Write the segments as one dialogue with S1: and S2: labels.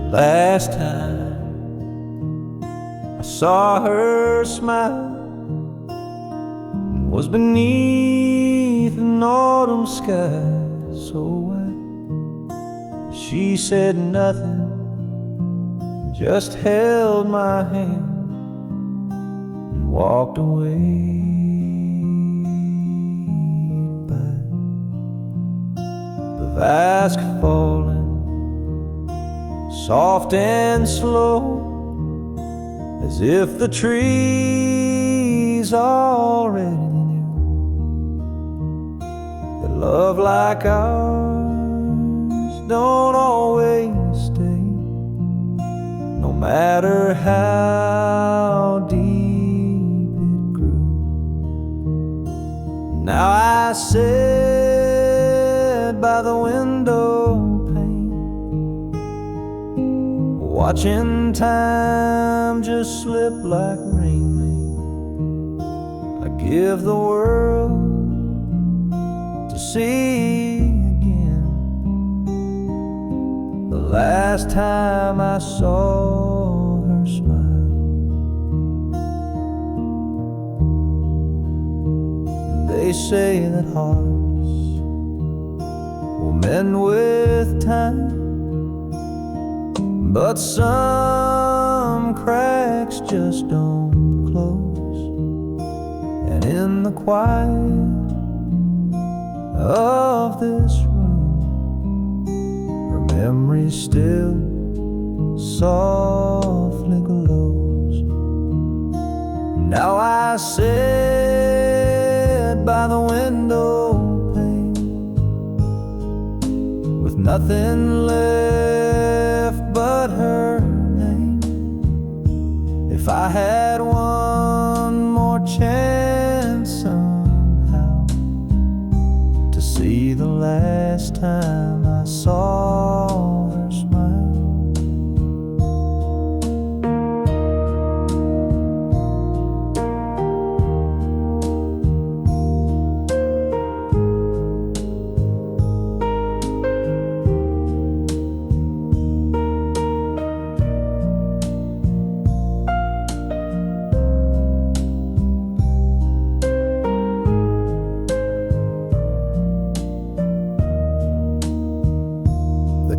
S1: Last time I saw her smile was beneath an autumn sky so white. She said nothing, just held my hand and walked away. By the vast falling, soft and slow, as if the trees already knew that love like ours don't always stay, no matter how deep it grew. Now I sit by the window watching time just slip like rain. I give the world to see again the last time I saw her smile. They say that hearts will mend with time, but some cracks just don't close. And in the quiet of this room, her memory still softly glows. Now I sit by the window pane with nothing left but her name. If I had one more chance somehow to see the last time I saw her smile.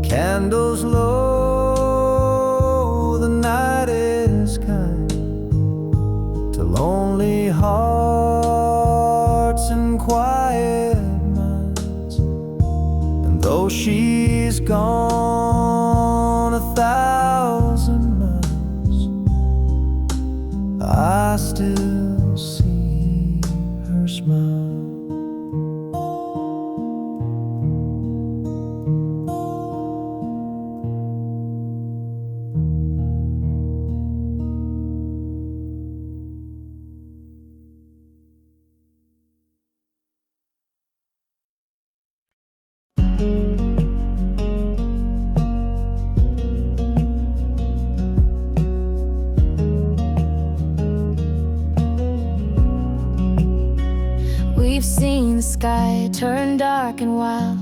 S1: Candles low, the night is kind to lonely hearts and quiet minds. And though she's gone 1,000 miles, I still see her smile.
S2: We've seen the sky turn dark and wild,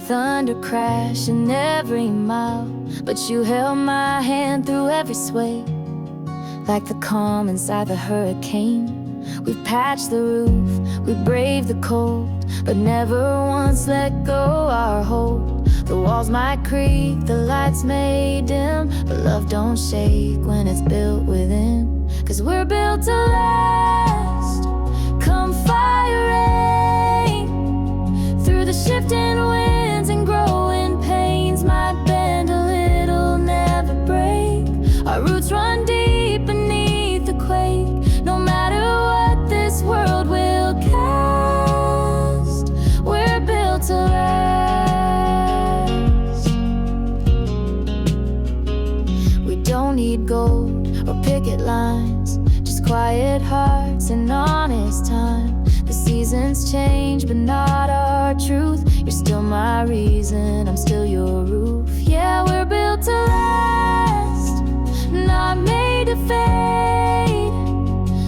S2: thunder crash in every mile, but you held my hand through every sway, like the calm inside the hurricane. We've patched the roof, we braved the cold, but never once let go our hold. The walls might creak, the lights may dim, but love don't shake when it's built within. 'Cause we're built to last, come fire rain. Through the shifting winds and growing pains, might bend a little, never break. Our roots run deep beneath the quake. No matter what this world will cast, we're built to last. We don't need gold or picket lines, just quiet hearts and honest time. The seasons change, but not our truth. You're still my reason, I'm still your roof. Yeah, we're built to last, not made to fade.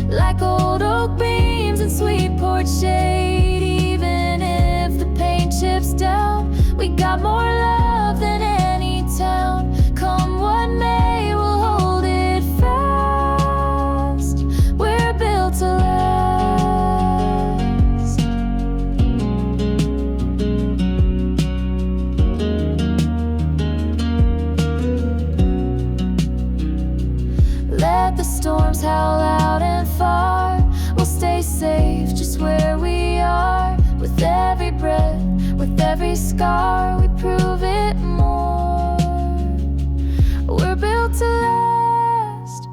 S2: Like old oak beams and sweet porch shade. Even if the paint chips down, we got more love than any town. Come what every scar, we prove it more. We're built to last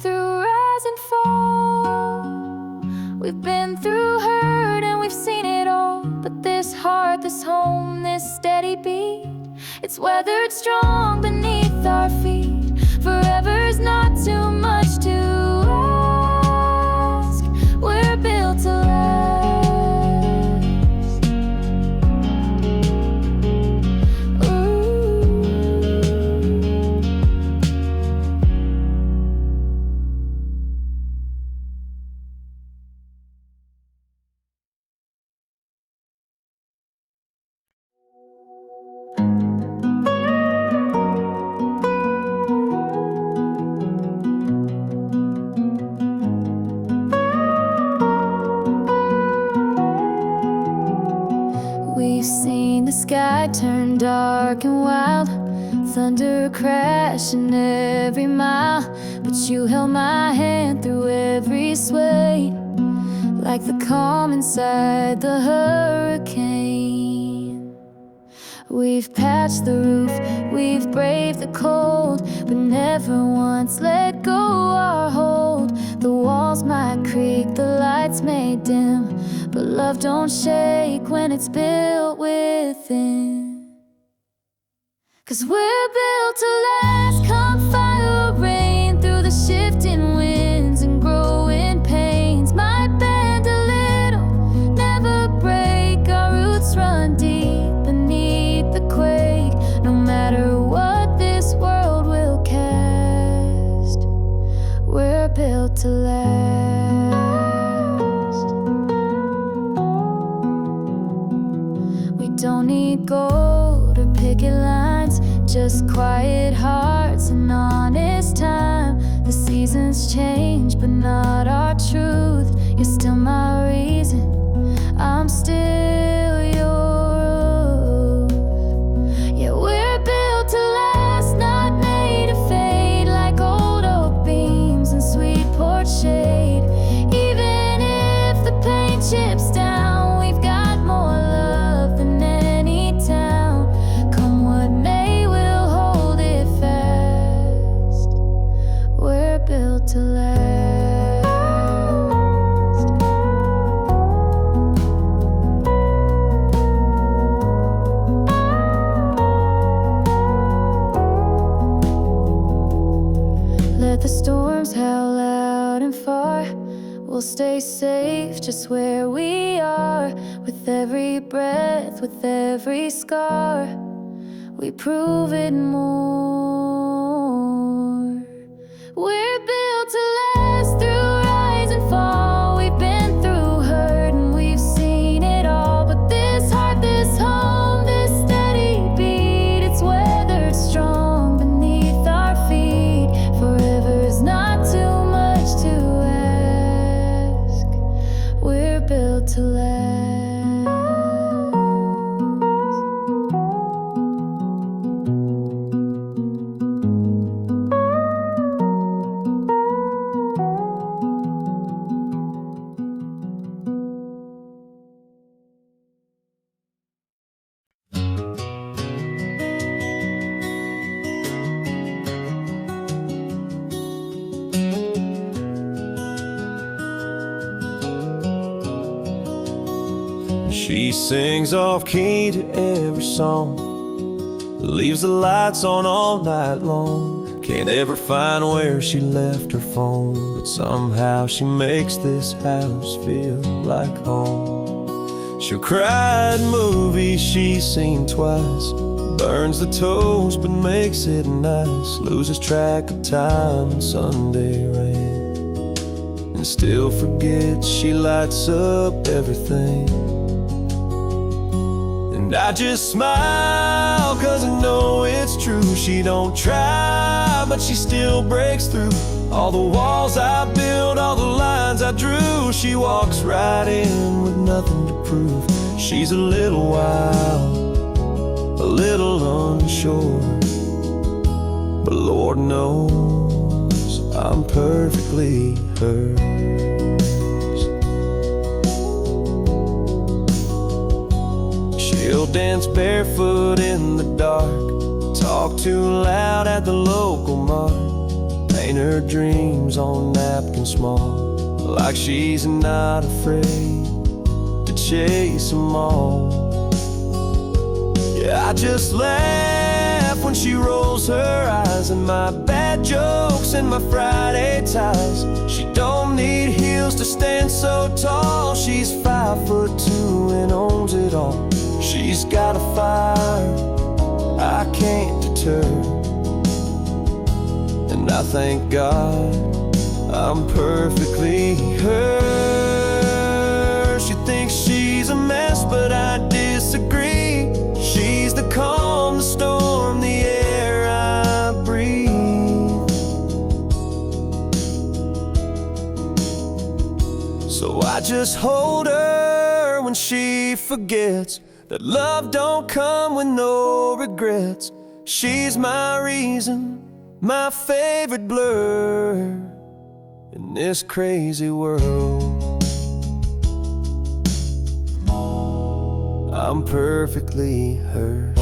S2: through rise and fall. We've been through hurt and we've seen it all, but this heart, this home, this steady beat, it's weathered strong beneath our feet. Forever's not too much to ask. We're built to last. We've seen the sky turn dark and wild, thunder crashing every mile, but you held my hand through every sway, like the calm inside the hurricane. We've patched the roof, we've braved the cold, but never once let go our hold. The walls might creak, the lights may dim, but love don't shake when it's built within. 'Cause we're built to last, come fire or rain, through the shifting winds and growing pains. Might bend a little, never break, our roots run deep beneath the quake. No matter what this world will cast, we're built to last. We don't need gold or picket lines, just quiet hearts and honest time. The seasons change, but not our truth. You're still my reason, I'm still yours. Yeah, we're built to last, not made to fade, like old oak beams and sweet porch shade. Even if the paint chips down, we've got more love than any town. Come what may, we'll hold it fast. We're built to last. Let the storms howl loud and far, we'll stay safe just where we are. With every breath, with every scar, we prove it more. We're built to last through rise and fall. We've been through hurt and we've seen it all, but this heart, this home, this steady beat, it's weathered strong beneath our feet. Forever's not too much to ask. We're built to last.
S1: She sings off key to every song, leaves the lights on all night long. Can't ever find where she left her phone, but somehow she makes this house feel like home. She'll cry at movies she's seen twice, burns the toast but makes it nice, loses track of time in Sunday rain, and still forgets she lights up everything. And I just smile, 'cause I know it's true. She don't try, but she still breaks through all the walls I built, all the lines I drew. She walks right in with nothing to prove. She's a little wild, a little unsure, but Lord knows I'm perfectly hers. She'll dance barefoot in the dark, talk too loud at the local mart, paint her dreams on napkins small, like she's not afraid to chase them all. Yeah, I just laugh when she rolls her eyes at my bad jokes and my Friday ties. She don't need heels to stand so tall. She's 5'2" and owns it all. She's got a fire I can't deter, and I thank God I'm perfectly her. She thinks she's a mess, but I disagree. She's the calm, the storm, the air I breathe. So I just hold her when she forgets that love don't come with no regrets. She's my reason, my favorite blur in this crazy world. I'm perfectly hers.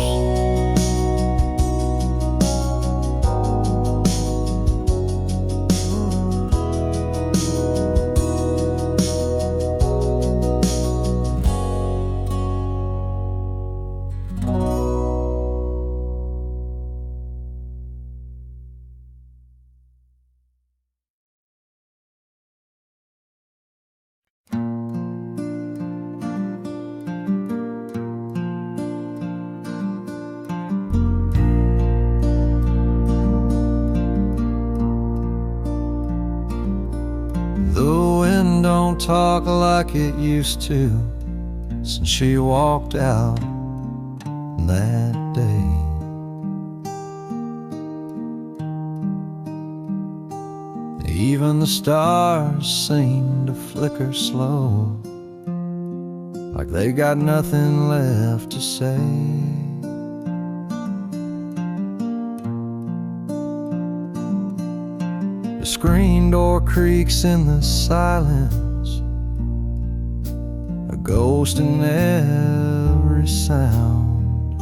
S1: The wind don't talk like it used to since she walked out that day. Even the stars seem to flicker slow, like they got nothing left to say. The screen door creaks in the silence, a ghost in every sound.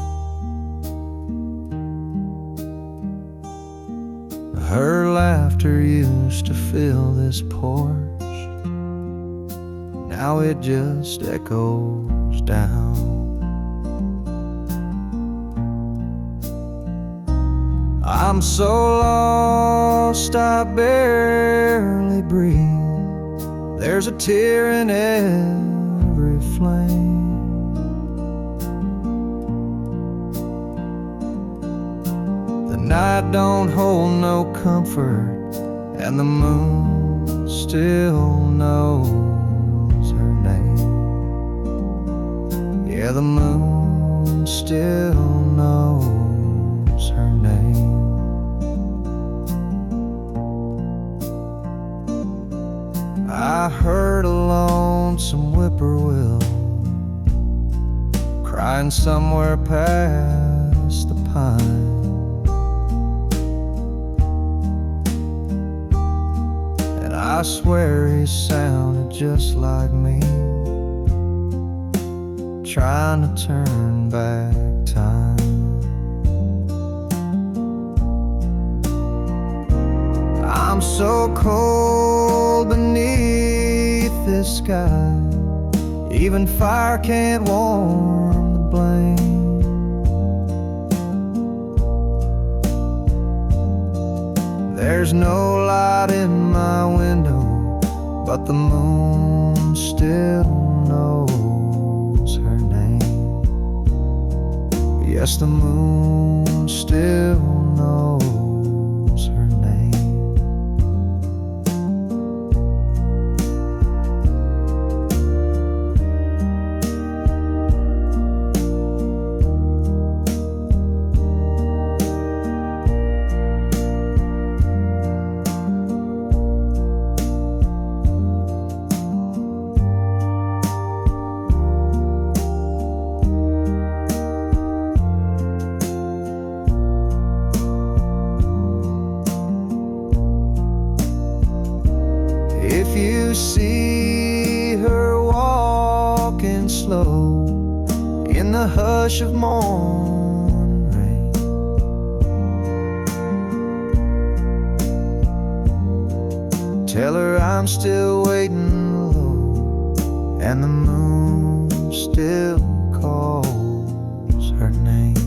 S1: Her laughter used to fill this porch, now it just echoes down. I'm so lost I barely breathe. There's a tear in every flame. The night don't hold no comfort, and the moon still knows her name. Yeah, the moon still knows her name. I heard a lonesome whippoorwill crying somewhere past the pine. And I swear he sounded just like me, trying to turn back time. I'm so cold beneath this sky, even fire can't warm the blame. There's no light in my window, but the moon still knows her name. Yes, the moon still knows her name. in the hush of morn rain. Tell her I'm still waiting low, and the moon still calls her name.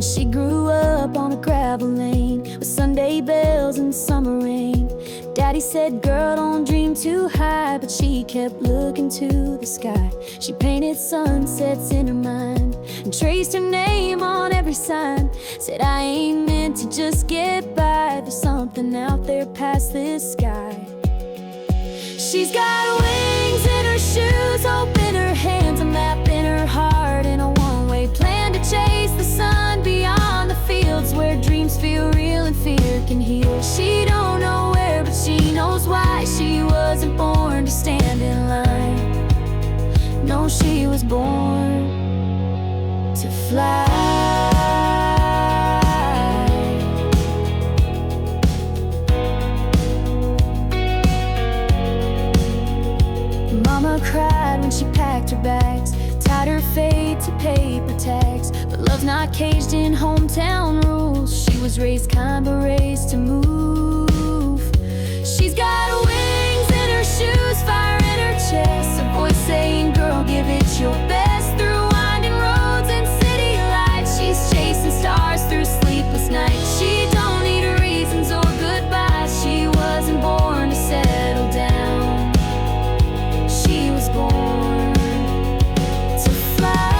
S2: She grew up on a gravel lane with Sunday bells and summer rain. Daddy said, girl, don't dream too high, but she kept looking to the sky. She painted sunsets in her mind and traced her name on every sign. Said, I ain't meant to just get by, there's something out there past this sky. She's got wings in her shoes, hope in her hands, a map in her heart, and a one-way plan to chase the sun beyond the fields where dreams feel real and fear can heal. She don't know where, but she knows why. She wasn't born to stand in line. No, she was born to fly. Mama cried when she packed her bags, tied her fate to paper tags. But love's not caged in hometown rules. She was raised kind but raised to move. She's got wings in her shoes, fire in her chest, a voice saying, girl, give it your best. Through winding roads and city lights, she's chasing stars through sleepless nights. She don't need reasons or goodbyes. She wasn't born to settle down. She was born to fly.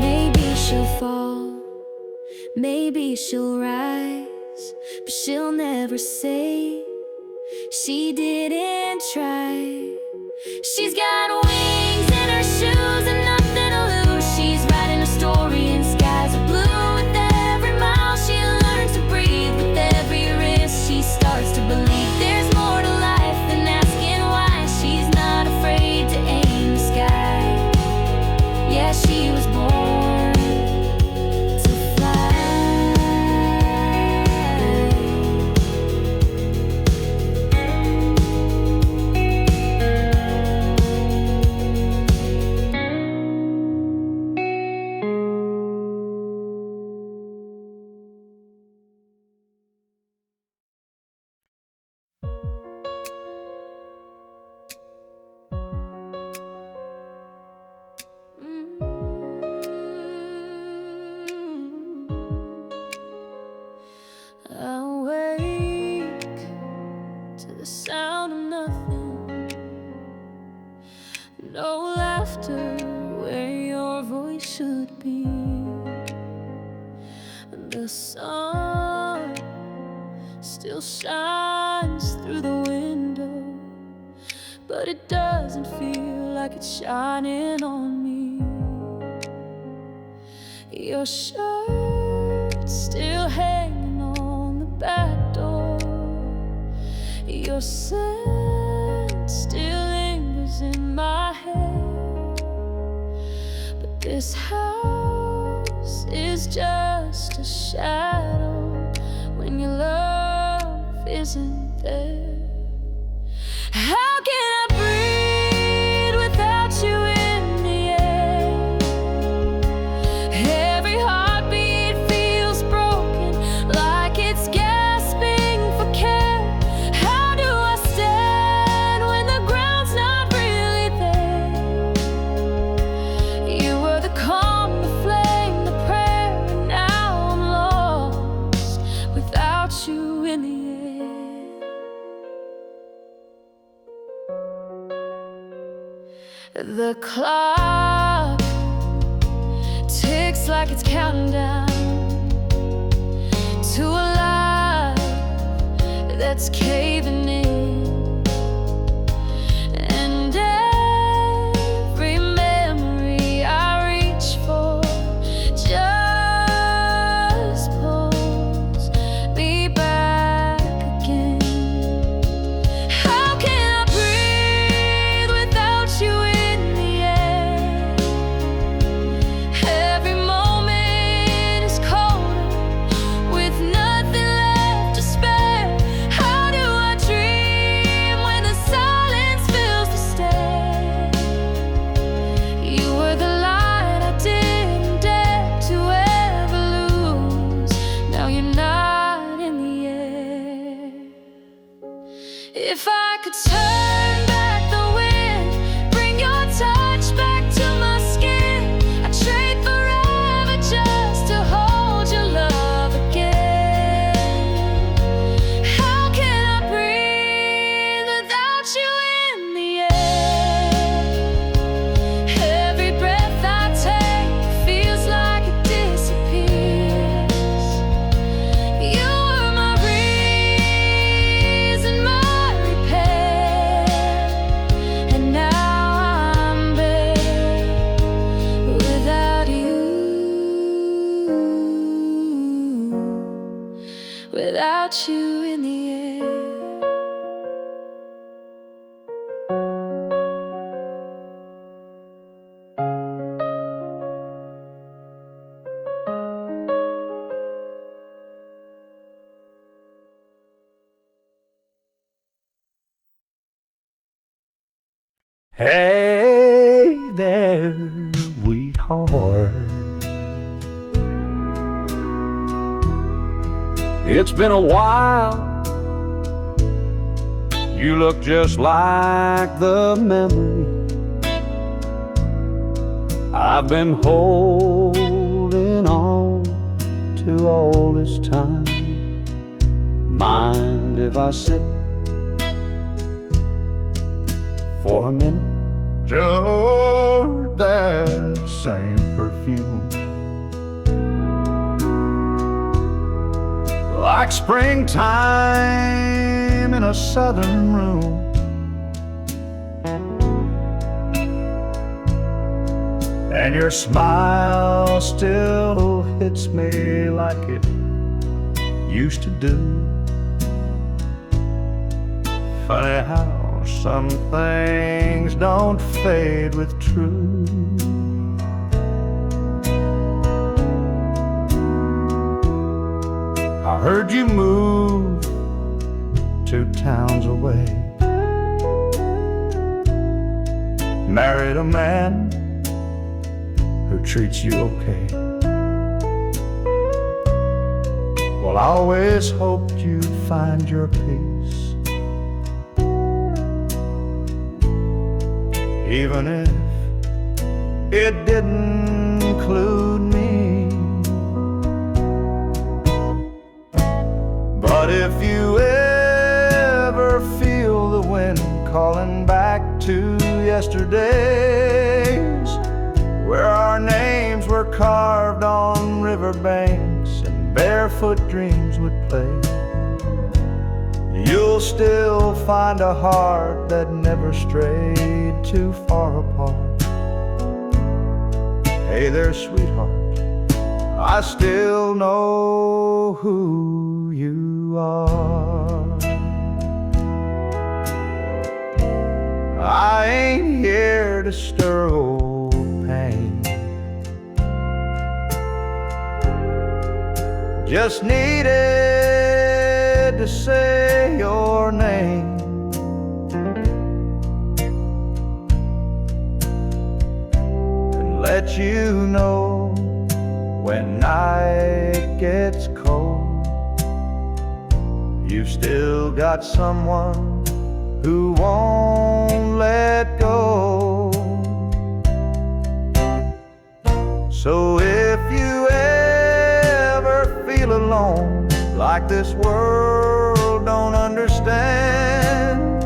S2: Maybe she'll fall, maybe she'll rise, but she'll never say she didn't try. She's got wings in her shoes and nothing to lose. She's writing a story in skies of blue. With every mile she learns to breathe, with every risk she starts to believe there's more to life than asking why. She's not afraid to aim the sky. Yeah, she was born to fly. I wake to the sound of nothing, no laughter where your voice should be. The sun still shines through the window, but it doesn't feel like it's shining on me. Your shirt still hanging on the back door, your scent still lingers in my head. But this house is just a shadow when your love isn't there. How can I breathe without you in the air? Every heartbeat feels broken, like it's gasping for care. How do I stand when the ground's not really there? You were the calm, the flame, the prayer, and now I'm lost without you in the air. The clock ticks feels like it's counting down to a life that's caving in. And every memory I reach for just pulls me back again. How can I breathe without you in the air? Every moment is colder with nothing left to spare. How do I dream when the silence fills the stair? You were the light I didn't dare to ever lose. Now you're not in the air. If I could turn back the wind, bring your touch back to my skin, I'd trade forever just to hold your love again. How can I breathe without you in the air? Every breath I take feels like it disappears. You were my reason, my repair, and now I'm bare without you, without you in the air.
S3: Hey there, sweetheart. It's been a while. You look just like the memory I've been holding on to all this time. Mind if I sit for a minute? Just that same perfume, like springtime in a southern room. And your smile still hits me like it used to do. Funny how some things don't fade with truth. I heard you moved 2 towns away, married a man who treats you okay. Well, I always hoped you'd find your peace, even if it didn't include me. But if you ever feel the wind calling back to yesterdays, where our names were carved on riverbanks and barefoot dreams would play, you'll still find a heart that never strayed too far apart. Hey there, sweetheart, I still know who you are. I ain't here to stir old pain, just needed to say your name. And let you know when night gets cold, you've still got someone who won't let go. So if you ever feel alone, like this world don't understand,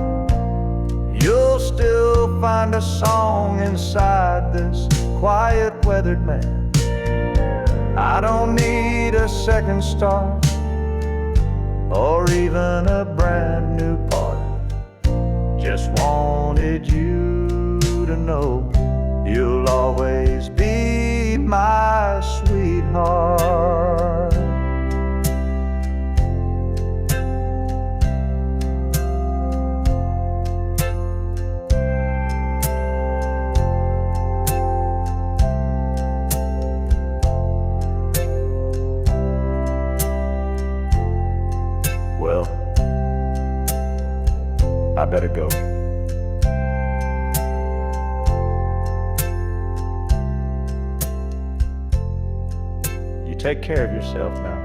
S3: you'll still find a song inside this quiet weathered man. I don't need a second start or even a brand new part. Just wanted you to know you'll always be my sweetheart. Well, I better go. You take care of yourself now.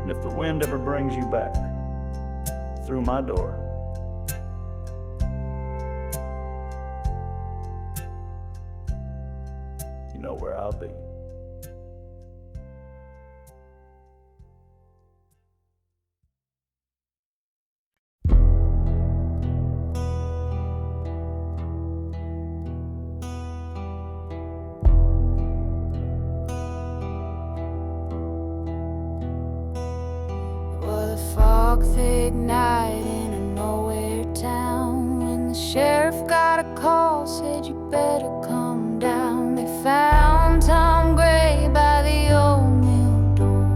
S3: And if the wind ever brings you back through my door, you know where I'll be.
S2: Was a fog-thick night in a nowhere town when the sheriff got a call, said you better come down. They found Tom Gray by the old mill door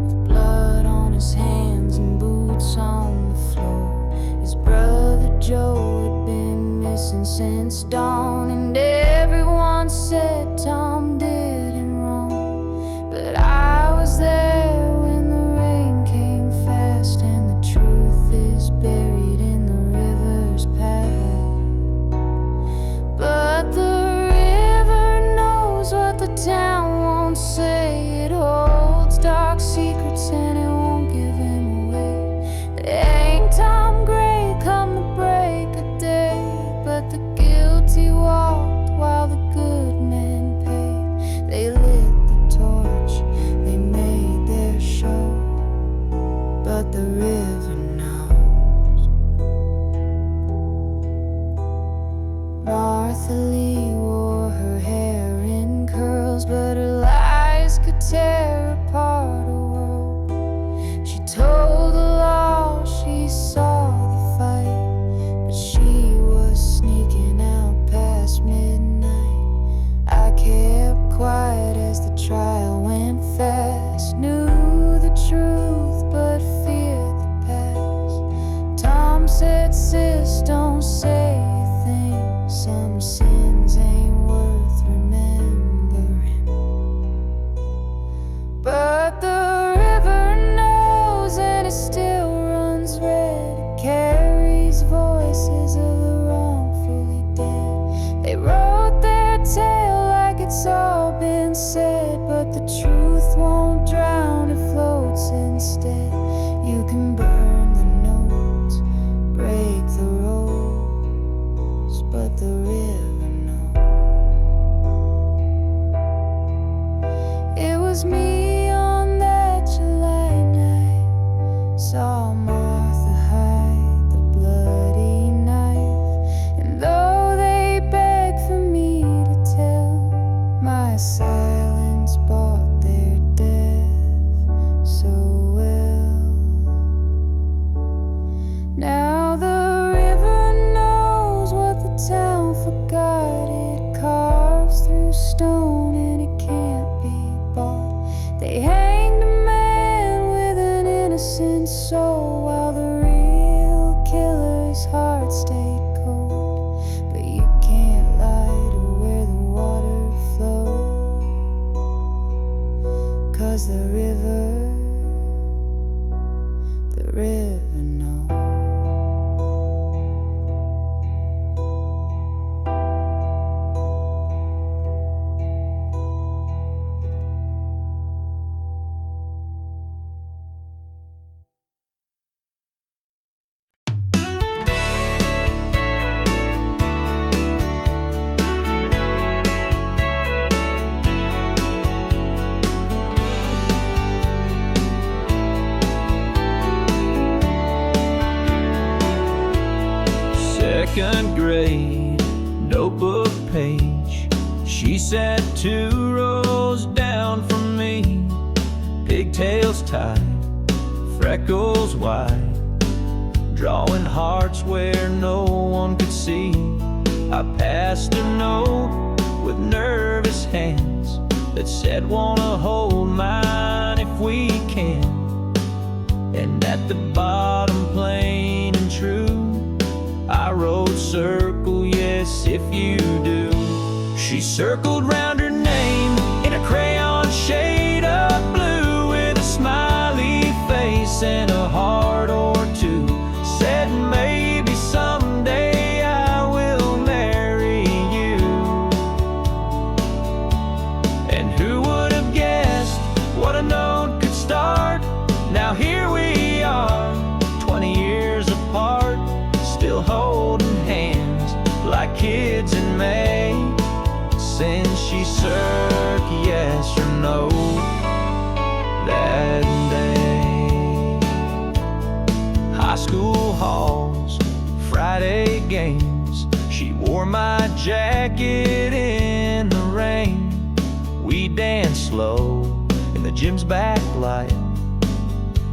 S2: with blood on his hands and boots on the floor. His brother Joe had been missing since dawn, and everyone said Tom did him wrong. But I was there when the rain came fast, and the truth is buried in the river's path. But the river knows what the town won't say. It holds dark secrets and it won't give him away. It ain't Tom Gray come to break a day, but the guilty walked while the good men paid. They lit the torch, they made their show, but the river knows. Martha Lee wore her hair in curls, but her lies could tear apart a world. She told the law she saw the fight, but she was sneaking out past midnight. I kept quiet as the trial went fast, knew the truth but feared the past. Tom said, sis, don't say a thing. Some sins ain't worth remembering. But the river knows, and it still runs red. It carries voices of the wrongfully dead. They wrote their tale like it's all been said, but the truth won't drown, it floats instead. You can burn the notes, break the rules, but the river knows. It was me on that July night, saw Martha hide the bloody knife, and though they begged for me to tell, my silence bought their death so well. Now the river knows what the town forgot. It carves through stone and it can't be bought. They hanged a man with an innocent soul, while the real killer's heart stayed cold. But you can't lie to where the water flows, 'cause the river knows.
S1: second grade notebook page. She sat 2 rows down from me, pigtails tied, freckles wide, drawing hearts where no one could see. I passed a note with nervous hands that said, "Wanna hold mine if we can." And at the bottom, plain and true, I wrote, "Circle yes if you do." She circled round her name in a crayon shade of blue, with a smiley face and a heart or two. Said, "Maybe someday I will marry you." And who would have guessed what a note could start? Now here we are, 20 years apart, still holding hands like kids in May. Since she circled yes or no that day. High school halls, Friday games, she wore my jacket in the rain. We danced slow in the gym's backlight,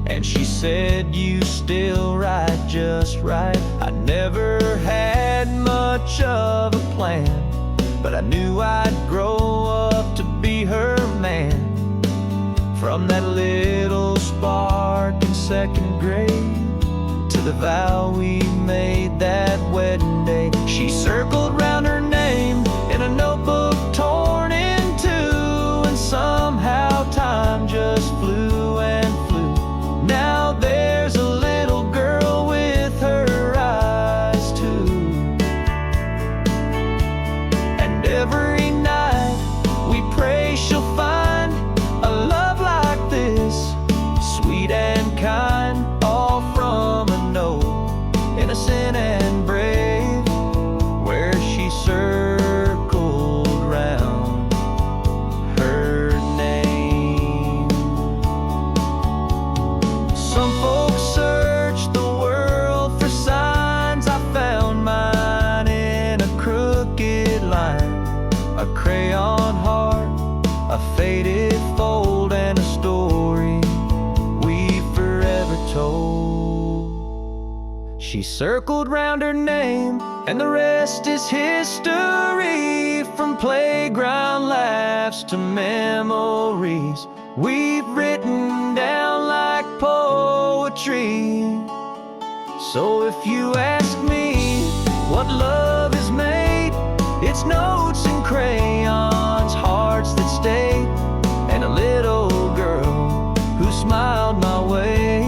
S1: and she said, "You still write just right." I never had much of a plan, but I knew I'd grow up to be her man. From that little spark in second grade to the vow we made that wedding day. She circled round her name in a notebook torn in two, and somehow time just flew and flew. Now there's a little girl with her eyes too. And every night we pray she'll find a love like this, sweet and kind, all from a note, innocent and brave, where she circled round her name. Some folks search the world for signs. I found mine in a crooked line, a crayon heart, a faded fold, and a story we forever told. She circled round her name, and the rest is history. From playground laughs to memories we've written down like poetry. So if you ask me what love is made, it's notes and crayons, hearts that stay, and a little girl who smiled my way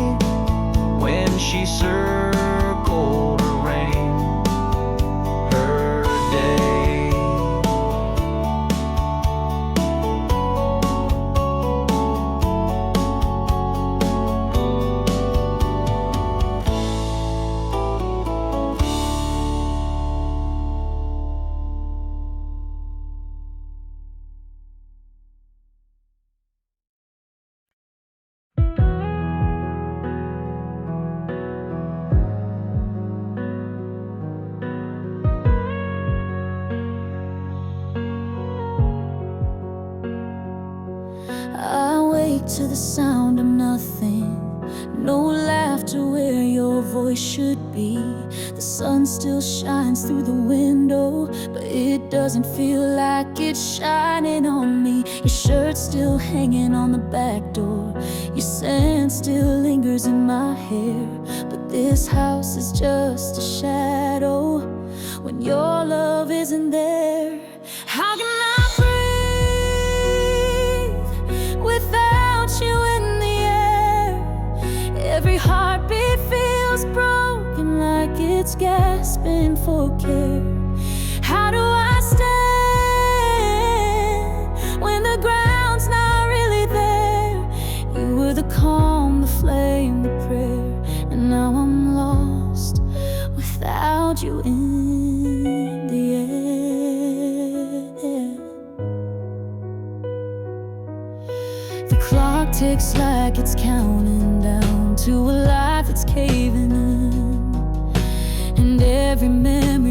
S1: when she circled around her day.
S2: I wake to the sound of nothing, no laughter where your voice should be. The sun still shines through the window, but it doesn't feel like it's shining on me. Your shirt's still hanging on the back door, your scent still lingers in my hair. But this house is just a shadow when your love isn't there. How can I breathe without you in the air? Every heartbeat feels broken, like it's gasping for care. How do I stand when the ground's not really there? You were the calm, the flame, the prayer, and now I'm lost without you in the air. The clock ticks like it's counting down to a life that's caving in, and every memory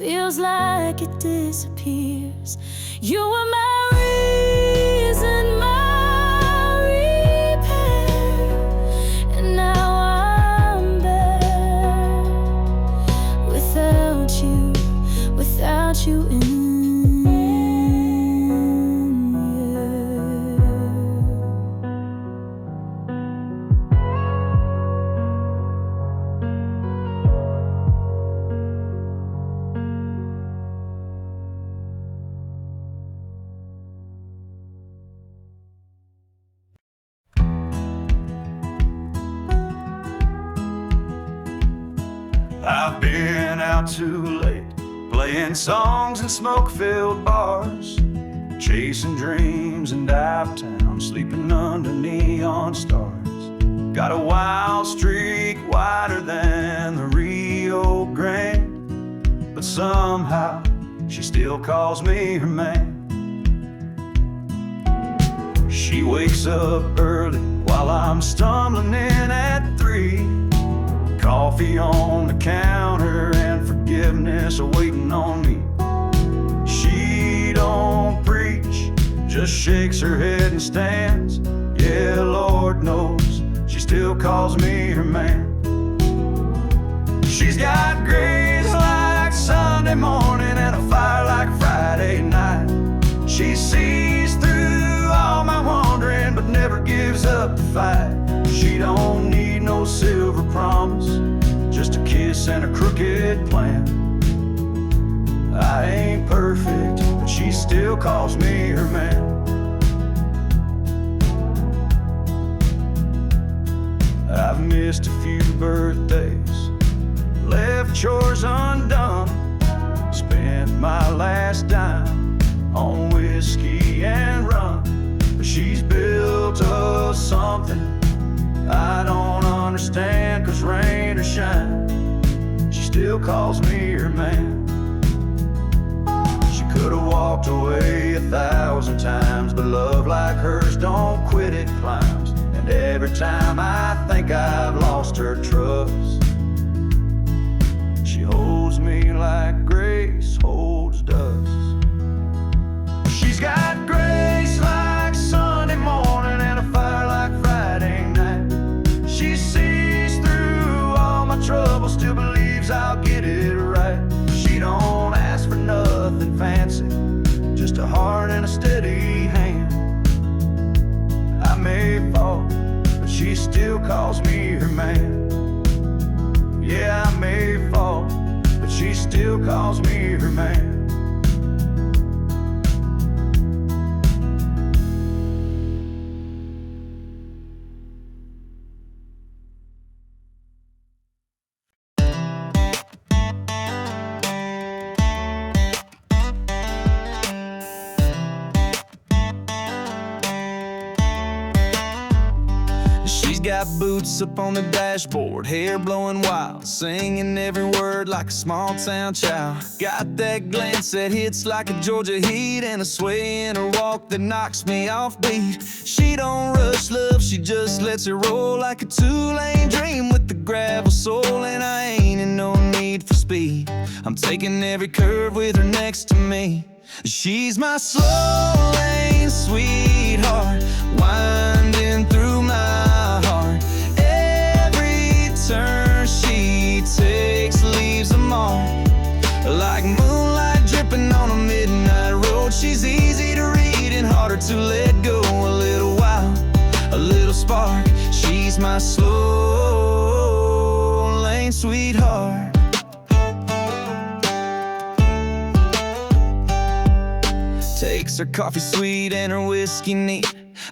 S2: feels like it disappears. You were my reason, my repair, and now I'm bare without you in.
S3: I've been out too late, playing songs in smoke-filled bars, chasing dreams in dive town, sleeping under neon stars. Got a wild streak wider than the Rio Grande, but somehow she still calls me her man. She wakes up early while I'm stumbling in at 3. Coffee on the counter and forgiveness awaiting on me. She don't preach, just shakes her head and stands. Yeah, Lord knows, she still calls me her man. She's got grace like Sunday morning and a fire like Friday night. She sees through all my wandering but never gives up the fight. She don't need no silver promise, just a kiss and a crooked plan. I ain't perfect, but she still calls me her man. I've missed a few birthdays, left chores undone, spent my last dime on whiskey and rum. But she's built us something I don't understand, 'cause rain or shine, she still calls me her man. She could've walked away 1,000 times, but love like hers don't quit, it climbs. And every time I think I've lost her trust, she holds me like grace holds dust. She's got grace like Sunday morning and a fire like Friday night. She sees through all my trouble, still believes I'll get it right. She don't ask for nothing fancy, just a heart and a steady hand. I may fall, but she still calls me her man. Yeah, I may fall, but she still calls me her man.
S1: She's got boots up on the dashboard, hair blowing wild, singing every word like a small town child. Got that glance that hits like a Georgia heat, and a sway in her walk that knocks me off beat. She don't rush love, she just lets it roll like a two-lane dream with the gravel soul. And I ain't in no need for speed, I'm taking every curve with her next to me. She's my slow lane sweetheart, winding through my heart. Every turn she takes leaves a mark, like moonlight dripping on a midnight road. She's easy to read and harder to let go. A little while, a little spark. She's my slow lane sweetheart. Takes her coffee sweet and her whiskey neat,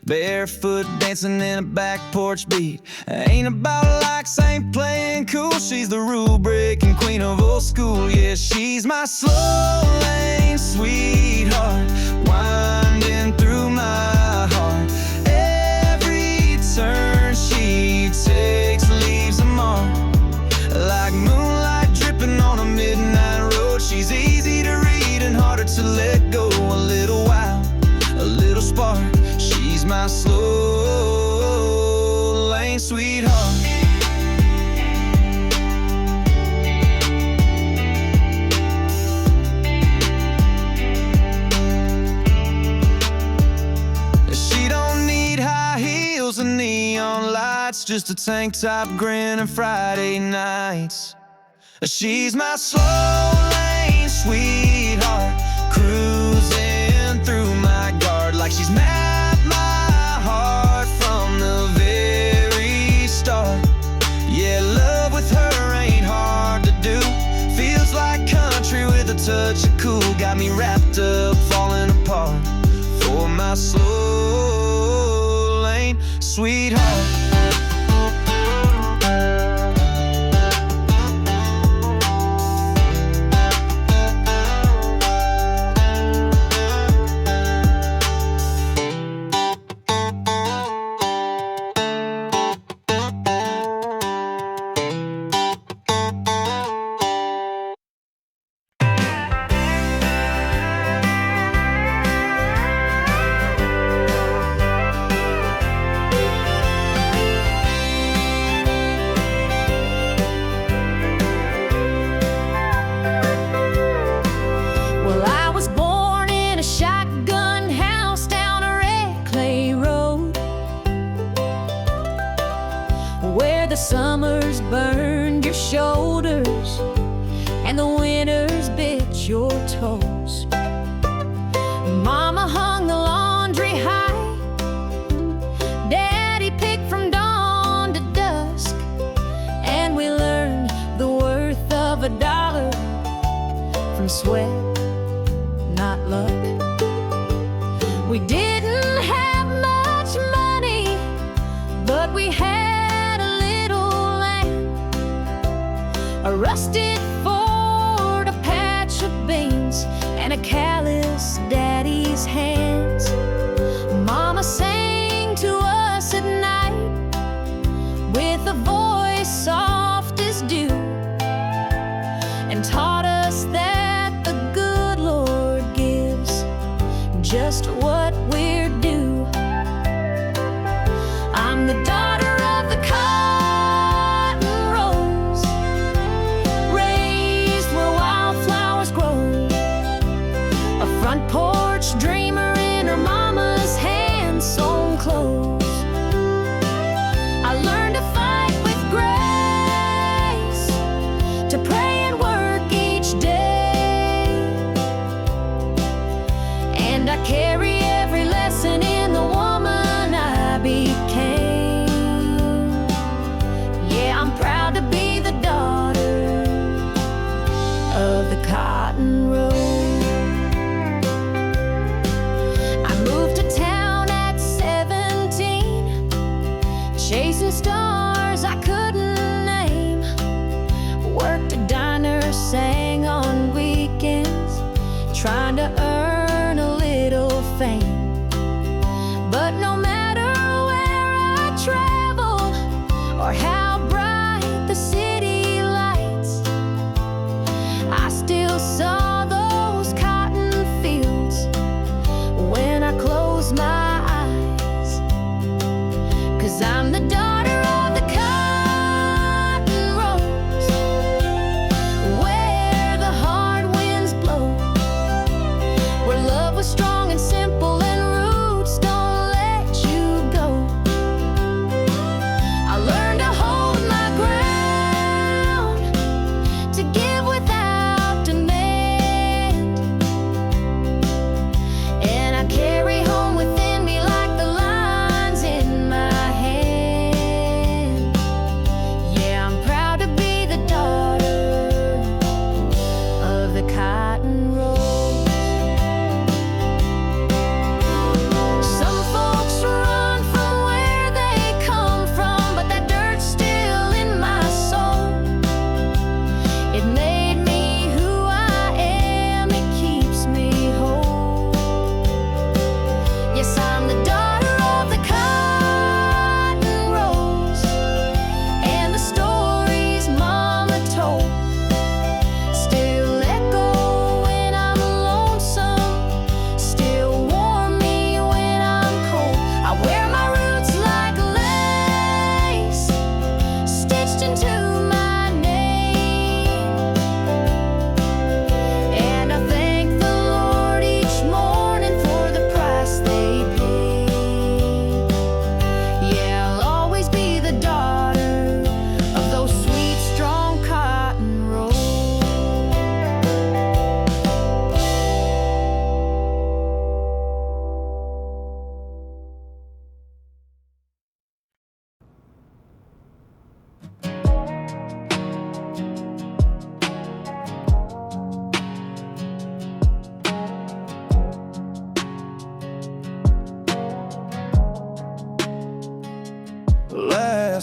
S1: barefoot dancing in a back porch beat. Ain't about likes, ain't playing cool. She's the rule-breaking queen of old school. Yeah, she's my slow lane sweetheart, winding through my heart. Every turn she takes leaves a mark, like moonlight dripping on a midnight road. She's easy to read and harder to let go. A little while, a little spark. She's my slow lane sweetheart. just a tank top grin and Friday nights. She's my slow lane sweetheart, cruising through my guard like she's mapped my heart from the very start. Yeah, love with her ain't hard to do. Feels like country with a touch of cool. Got me wrapped up, falling apart for my slow lane sweetheart.
S2: Summers burned your shoulders and the winters bit your toes. Mama hung the laundry high, Daddy picked from dawn to dusk, and we learned the worth of $1 from sweat, not luck. We didn't have much money, but we had a rusted Ford, a patch of beans, and a callous daddy's hands. Mama sang to us at night with a voice soft as dew, and taught us that the good Lord gives just what we're due. I'm the daughter of the porch dreamer in her mama's hand-sewn clothes. I learned to fight with grace, to pray and work each day, and I carry every lesson in the woman I became. Yeah, I'm proud to be the daughter of the cotton road. Chasing stars I couldn't name, worked a diner, sang on weekends, trying to earn a little fame. But no matter where I traveled or how bright the city lights, I still saw those cotton fields when I closed my eyes. 'Cause I'm the daughter of the cotton rows, where the hard winds blow, where love was strong and simple and roots don't let you go. I learned to hold my ground, to give without demand.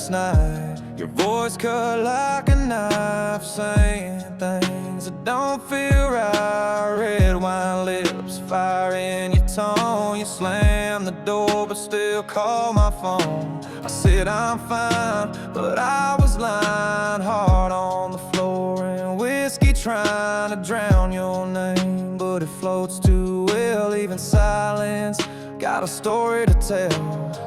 S1: last night. Your voice cut like a knife, saying things that don't feel right. Red wine lips, fire in your tone. You slammed the door but still call my phone. I said I'm fine, but I was lying. Hard on the floor and whiskey trying to drown your name, but it floats too well. Even silence got a story to tell,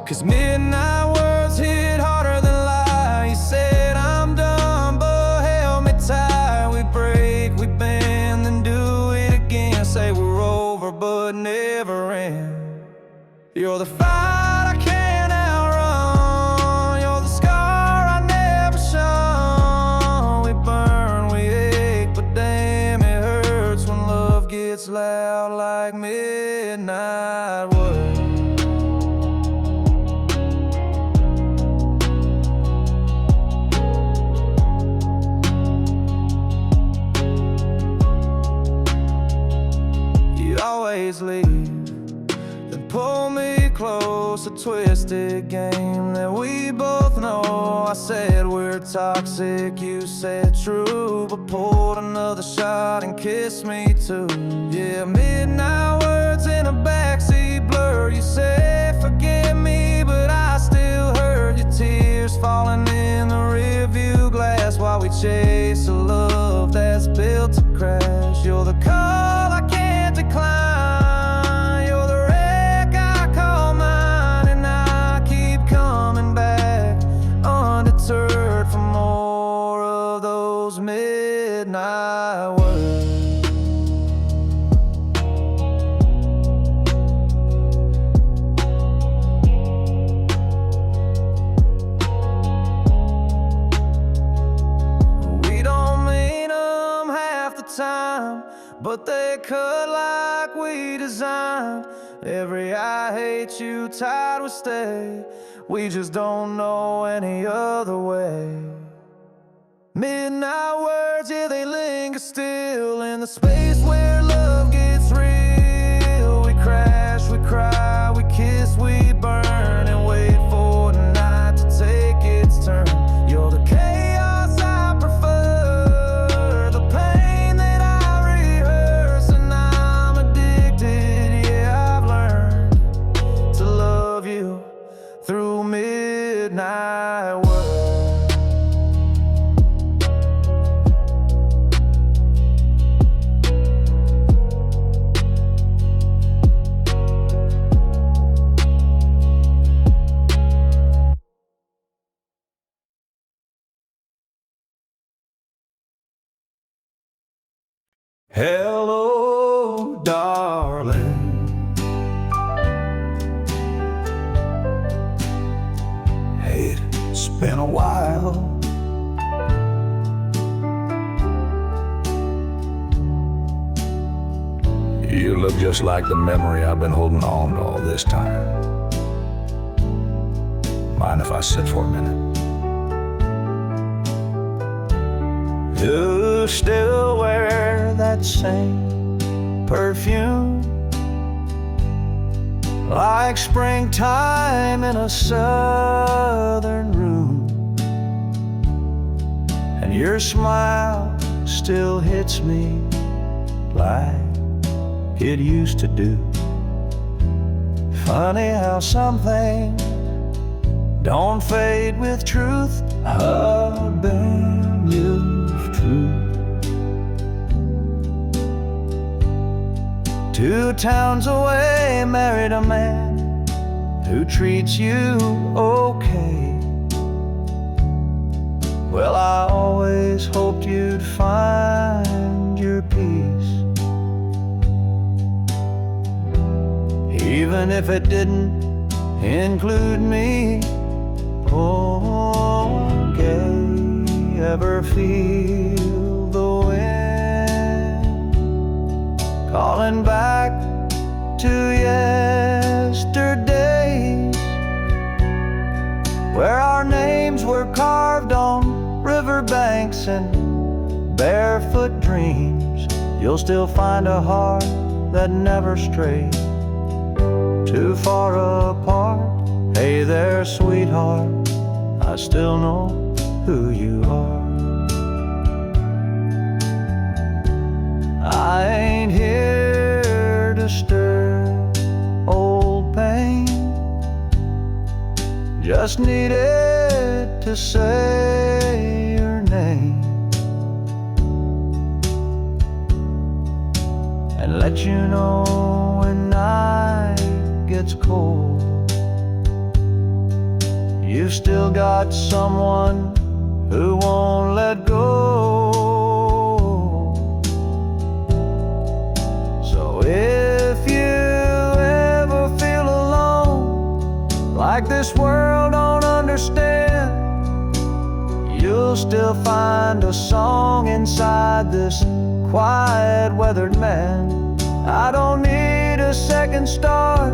S1: 'cause midnight words hit harder than lies. You said I'm done, but held me tight. We break, we bend, then do it again. Say we're over, but never end. You're the fight I can't outrun. You're the scar I never shun. We burn, we ache, but damn it hurts when love gets loud like midnight words. Always leave, then pull me close. A twisted game that we both know. I said we're toxic, you said true, but pulled another shot and kissed me too. Yeah, midnight words in a backseat blur. You said forgive me, but I still heard your tears falling in the rearview glass while we chase a love that's built to crash. You're the call I can't decline. You're the wreck I call mine, and I keep coming back undeterred for more of those midnight words. We don't mean them half the time, but they cut like we designed. Every I hate you tied will stay. We just don't know any other way. Midnight words, yeah, they linger still in the space where love gets real. We crash, we cry, we kiss, we burn, and wait for the night to take its turn. You're the chaos I prefer, the pain that I rehearse, and I'm addicted. Yeah, I've learned to love you through midnight words. Hello, darling. Hey, it's been a while. You look just like the memory I've been holding on to all this time. Mind if I sit for a minute? You still wear that same perfume, like springtime in a southern room, and your smile still hits me like it used to do. Funny how some things don't fade with truth. I've been used to 2 towns away, married a man who treats you okay. Well, I always hoped you'd find your peace, even if it didn't include me. Oh, gay, ever feel the wind calling back to yesterdays, where our names were carved on riverbanks and barefoot dreams? You'll still find a heart that never strayed too far apart. Hey there, sweetheart,
S3: I still know who you are. I ain't here to stir old pain, just needed to say your name and let you know when night gets cold, you've still got someone who won't let go. So if you ever feel alone, like this world don't understand, you'll still find a song inside this quiet, weathered man. I don't need a second start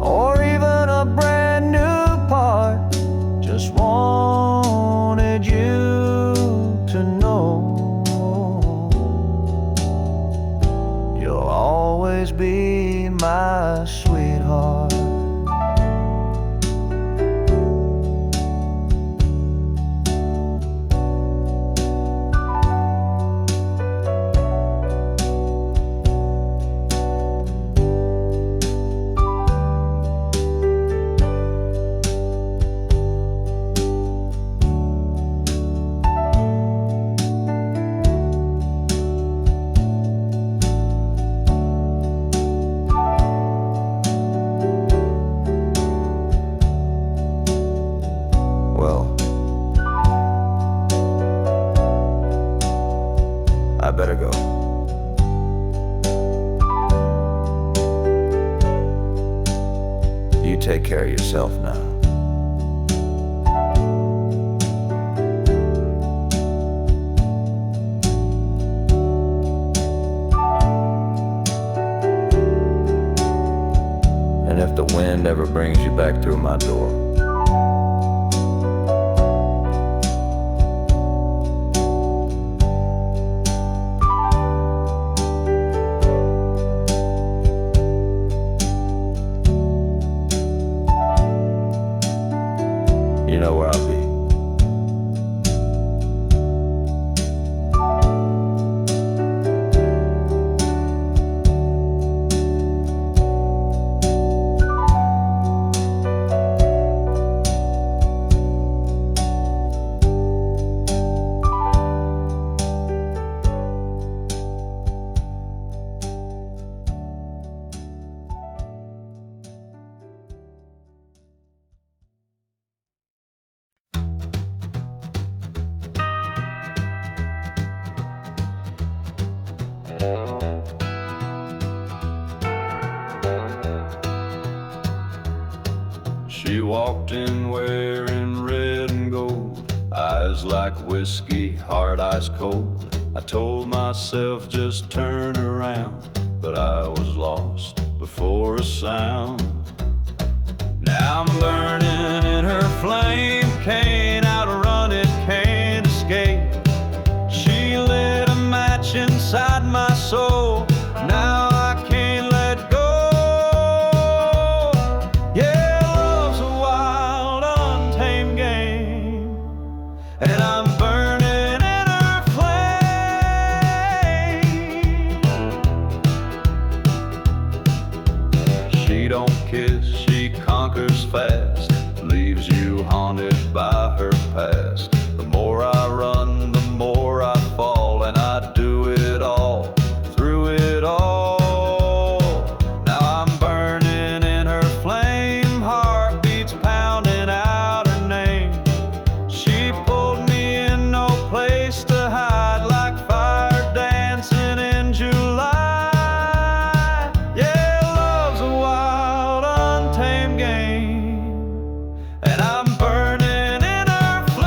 S3: or even a brand new part, just wanted you to know you'll always be my sweetheart. I better go. You take care of yourself now. And if the wind ever brings you back through my door, you know where I'll be. She walked in wearing red and gold, eyes like whiskey, heart ice cold. I told myself just turn around, but I was lost before a sound. Now I'm burning in her flame, can't outrun it, can't escape. She lit a match inside my soul, now I can't let go. Yeah, love's a wild, untamed game, and I'm burning in her flame. She don't kiss, she conquers fast, leaves you haunted by her past. The more I run, the more I fall, and I do it all, through it all. Now I'm burning in her flame, heartbeats pounding out her name. She pulled me in, no place to hide, like fire dancing in July. Yeah, love's a wild, untamed game, and I'm burning in her flame.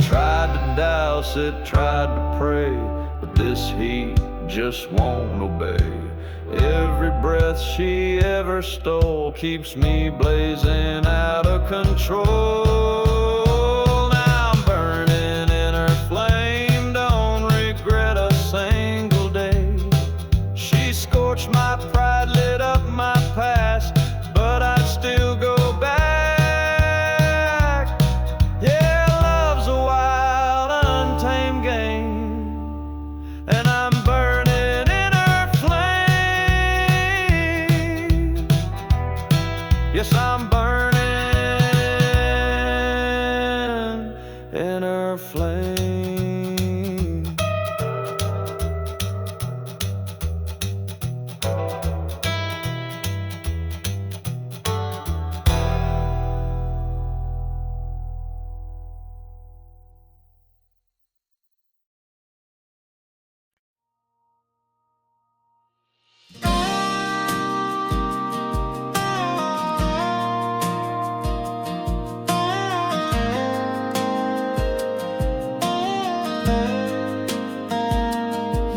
S3: Tried to douse it, tried to pray, but this heat just won't obey. Every breath she ever stole keeps me blazing out of control. Now I'm burning in her flame, don't regret a single day. She scorched my pride, lit up my past, but I'd still go back. Yeah, love's a wild, untamed game, and I'm burning in her flame. Yes, I'm burning in her flame.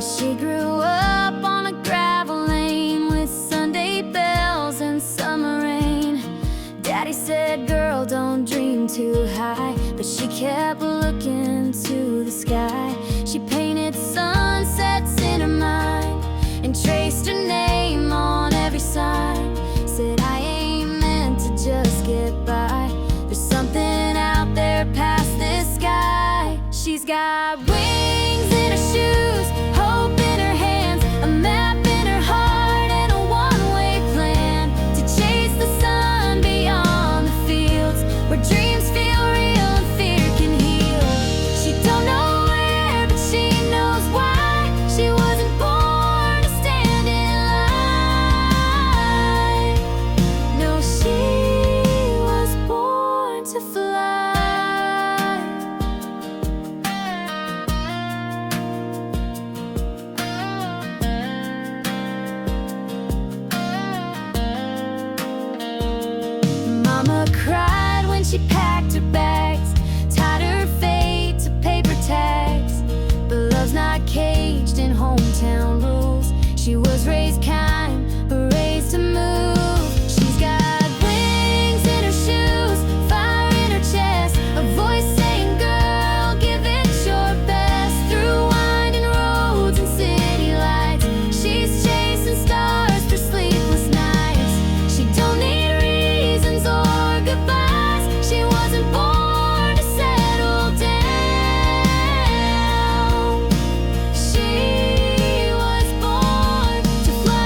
S2: She grew up on a gravel lane with Sunday bells and summer rain. Daddy said, girl, don't dream too high, but she kept looking to the sky. She painted sunsets in her mind and traced her name on every sign. Said, I ain't meant to just get by. There's something out there past this sky. She's got wings in her shoes, hope in her hands, a map in her heart, and a one-way plan to chase the sun beyond the fields where dreams feel real and fear can heal. She don't know where, but she knows why. She wasn't born to stand in line. No, she was born to fly. Mama cried when she packed her bags, tied her fate to paper tags. But love's not caged in hometown rules. She was raised kind, but raised to move. She's got wings in her shoes, fire in her chest, a voice saying, girl, give it your best. Through winding roads and city lights, she's chasing stars for sleepless nights. She don't need reasons or goodbyes. She wasn't born to settle down. She was born to fly.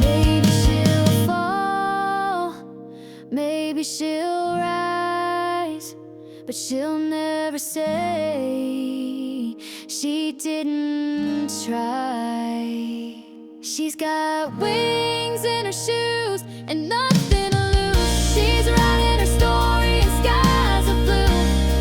S2: Maybe she'll fall, maybe she'll rise, but she'll never say she didn't try. She's got wings in her shoes and nothing to lose. She's writing her story in skies of blue.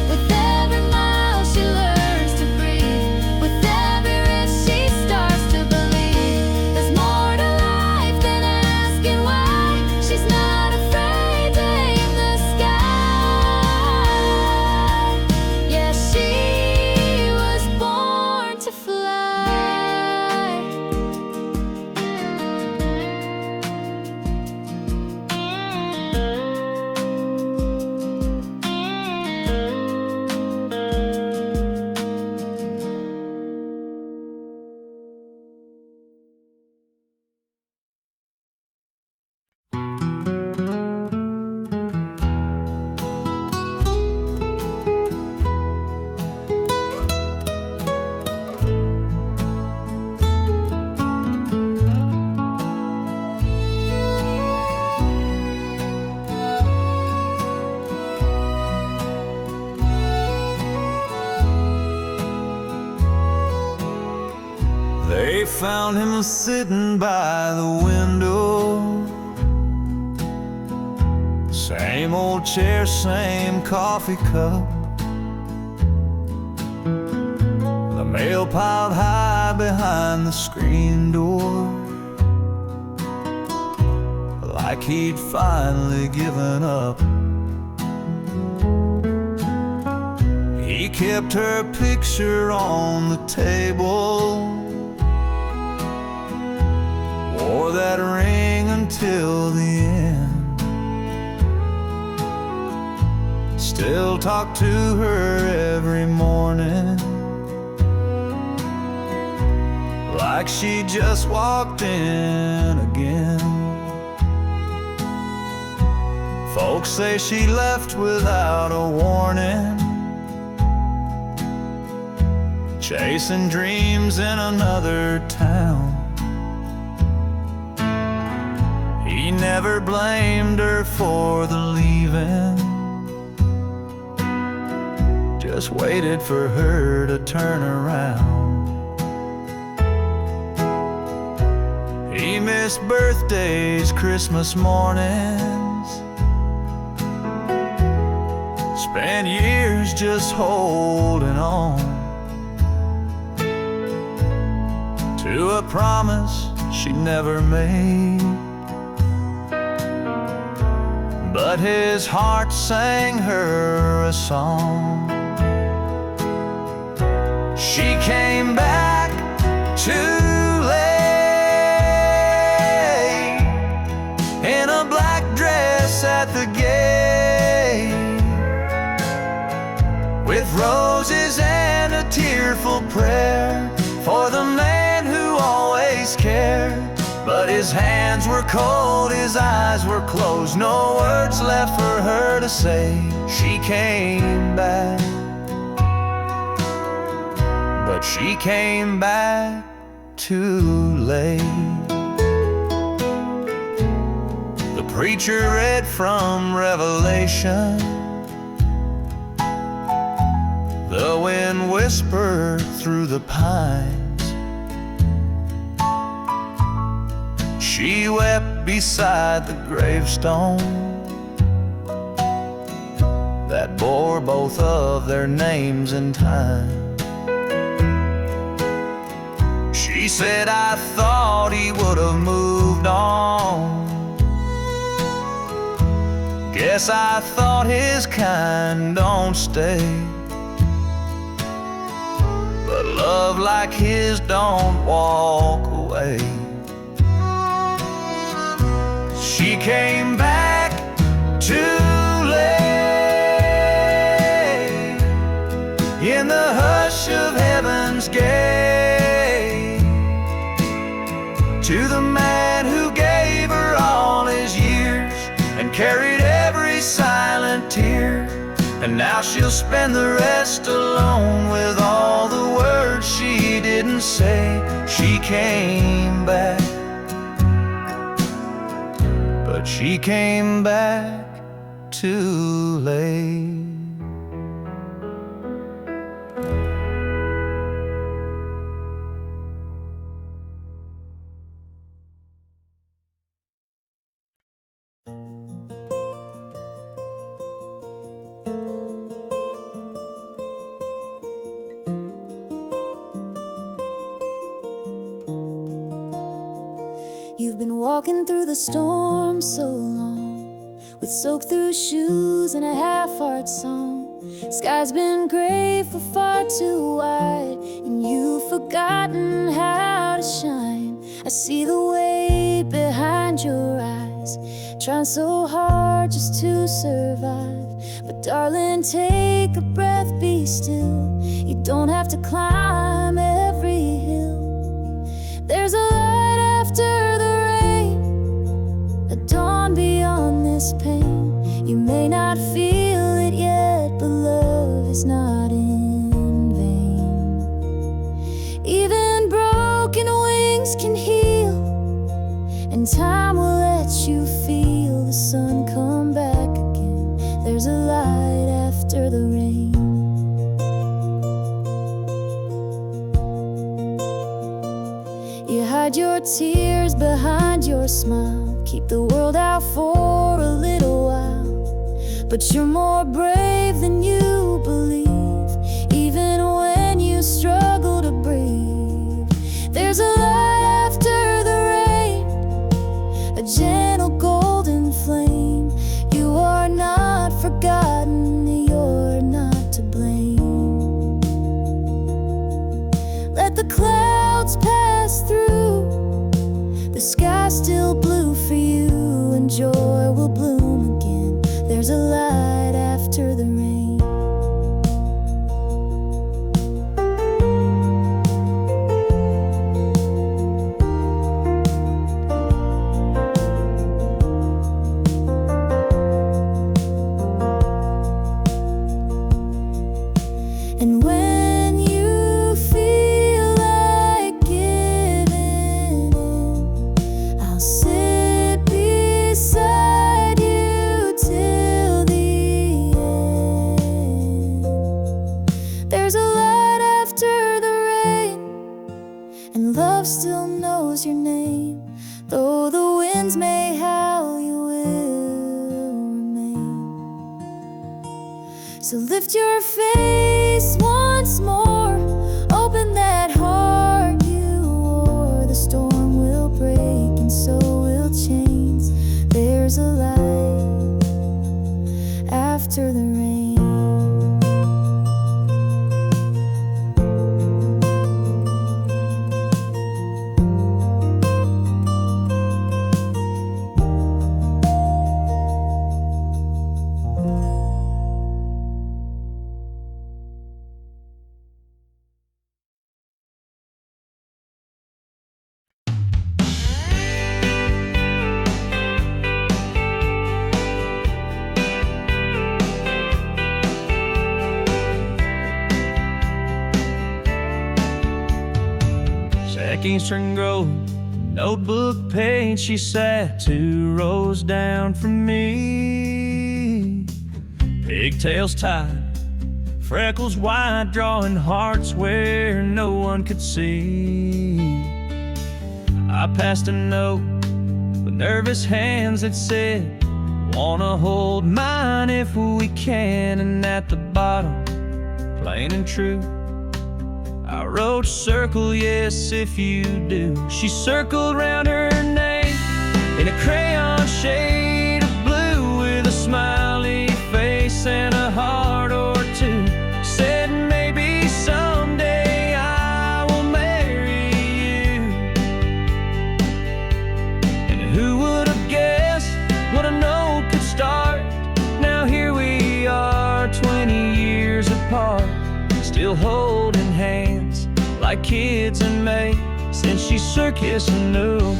S2: With every mile she learns to breathe, with every rift she starts to believe there's more to life than asking why. She's not afraid to aim the sky. Yeah, she was born to fly.
S1: They found him sitting by the window, same old chair, same coffee cup, the mail piled high behind the screen door.
S3: like he'd finally given up. He kept her picture on the table, wore that ring until the end, still talked to her every morning like she just walked in again. Folks say she left without a warning, chasing dreams in another town. He never blamed her for the leaving, just waited for her to turn around. He missed birthdays, Christmas mornings, spent years just holding on to a promise she never made. But his heart sang her a song. She came back too late in a black dress at the gate, with roses and a tearful prayer for the man who always cared. But his hands were cold, his eyes were closed, no words left for her to say. She came back, but she came back too late. The preacher read from Revelation, the wind whispered through the pines. She wept beside the gravestone that bore both of their names in time. She said, I thought he would have moved on. Guess I thought his kind don't stay. But love like his don't walk away. She came back too late in the hush of heaven's gate, to the man who gave her all his years and carried every silent tear. And now she'll spend the rest alone with all the words she didn't say. She came back, but she came back too late.
S2: You've been walking through the storm so long, with soaked-through shoes and a half-heart song. Sky's been gray for far too wide, and you've forgotten how to shine. I see the weight behind your eyes, trying so hard just to survive. But darling, take a breath, be still. You don't have to climb every hill. There's a light after the rain, a dawn beyond this pain. You may not feel it yet, but love is not in vain. Even broken wings can heal, and time will let you feel the sun come back again. There's a light after the rain. You hide your tears behind your smile, keep the world out for a little while. But you're more brave than you believe, even when you struggle to breathe. There's a light after the rain, a gentle golden sky's still blue for you, and joy will bloom again. There's a light after the rain. And when you feel like giving in, I'll sit beside you till the end. There's a light after the rain, and love still knows your name. Though the winds may howl, you will remain. So lift your face once more, open that heart you wore. The storm will break and so will chains. There's a light after the rain.
S1: Eastern Grove, notebook page, she sat 2 rows down from me. Pigtails tied, freckles wide, drawing hearts where no one could see. I passed a note with nervous hands that said, wanna hold mine if we can. And at the bottom, plain and true, I wrote circle yes if you do. She circled round her name in a crayon shade of blue, with a smiley face and a heart or two. Said maybe someday I will marry you. And who would have guessed what a note could start? Now here we are, 20 years apart, still holding hands like kids in May, since she circus knew.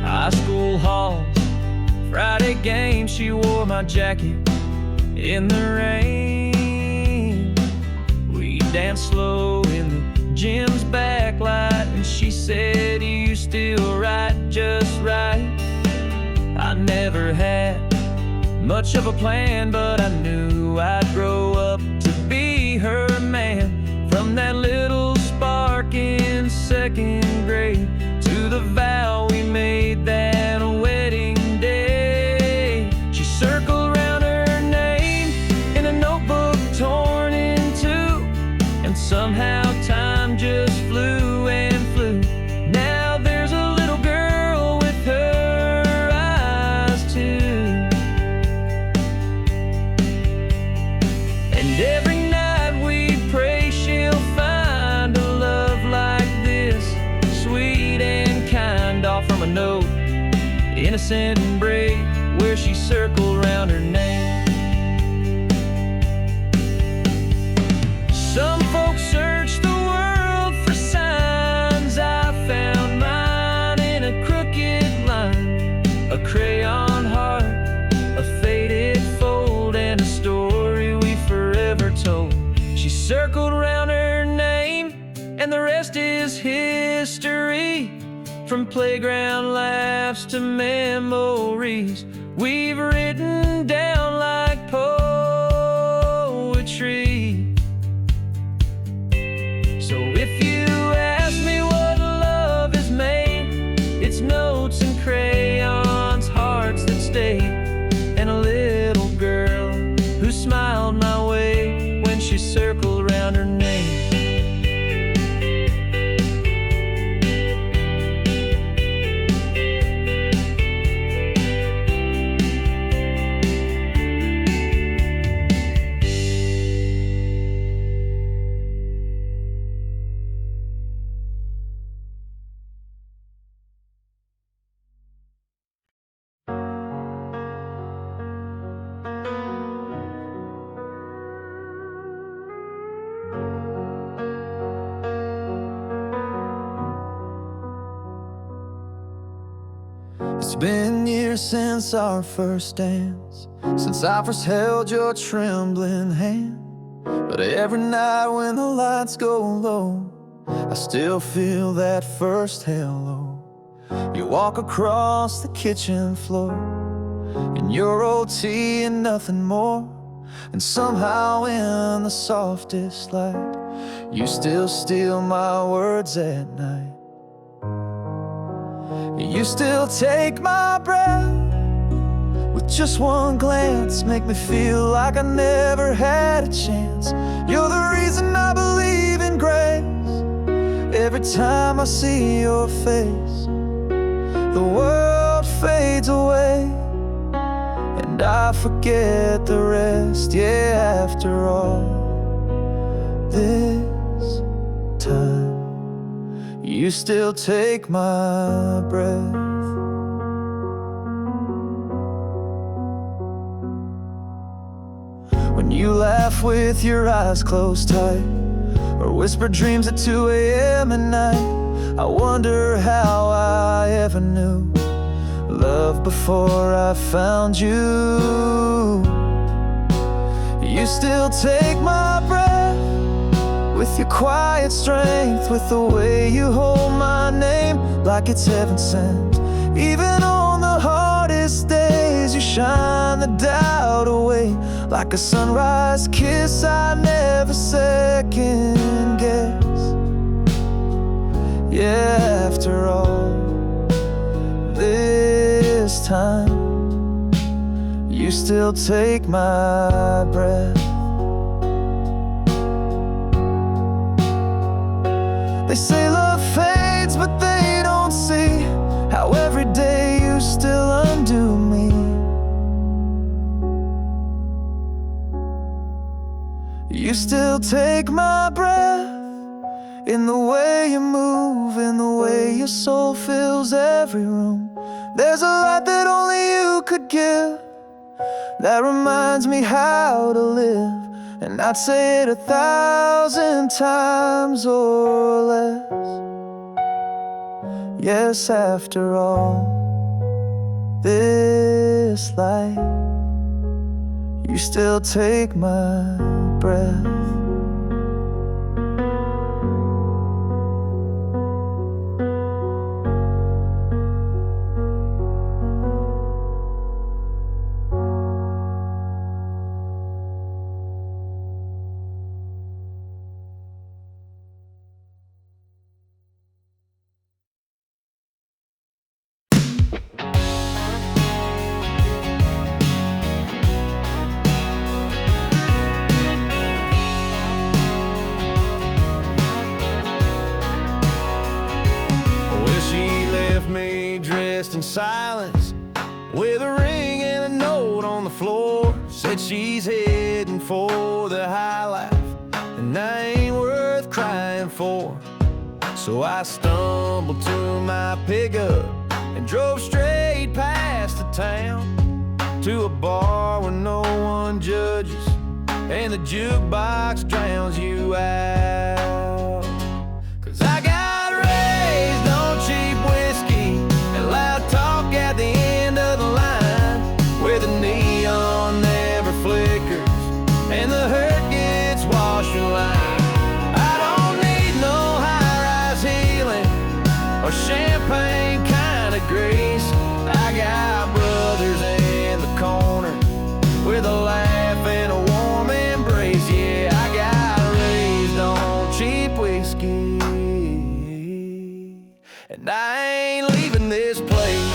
S1: High school halls, Friday games, she wore my jacket in the rain. We danced slow in the gym's backlight, and she said, you still write just right. I never had much of a plan, but I knew I'd grow up to be her man. From that little spark in 2nd grade to the vow we made that wedding day. She circled around her name in a notebook torn in two, and somehow time just flew and flew. Now there's a little girl with her eyes too. And every night we pray she'll find a love like this, sweet and kind, all from a note, innocent and brave, where she circled round her name. Some folks search the world for signs. I found mine in a crooked line, a crayon heart, a faded fold, and a story we forever told. She circled around her name, and the rest is history. From playground laughs to memories we've written down like poetry. So if you ask me what love is made, it's notes and crayons, hearts that stay, and a little girl who smiled my way when she circled around her name.
S3: It's been years since our first dance, since I first held your trembling hand. But every night when the lights go low, I still feel that first hello. You walk across the kitchen floor in your old tee and nothing more, and somehow in the softest light, you still steal my words at night. You still take my breath with just one glance, make me feel like I never had a chance. You're the reason I believe in grace. Every time I see your face, the world fades away, and I forget the rest. Yeah, after all this time, you still take my breath. When you laugh with your eyes closed tight, or whisper dreams at 2 a.m. at night, I wonder how I ever knew love before I found you. You still take my breath with your quiet strength, with the way you hold my name like it's heaven sent. Even on the hardest days, you shine the doubt away like a sunrise kiss I never second guess. Yeah, after all this time, you still take my breath. They say love fades, but they don't see how every day you still undo me. You still take my breath, in the way you move, in the way your soul fills every room. There's a light that only you could give, that reminds me how to live. And I'd say it 1,000 times or less. Yes, after all this life, you still take my breath.
S1: In silence, with a ring and a note on the floor, said she's heading for the high life, and I ain't worth crying for. So I stumbled to my pickup and drove straight past the town to a bar where no one judges and the jukebox drowns you out. 'Cause I got raised on cheap whiskey and loud talk at the end of the line, where the neon never flickers and the hurt gets washed away. I don't need no high-rise healing or champagne kind of grace. I got brothers in the corner with a laugh and a warm embrace. Yeah, I got raised on cheap whiskey, and I ain't leaving this place.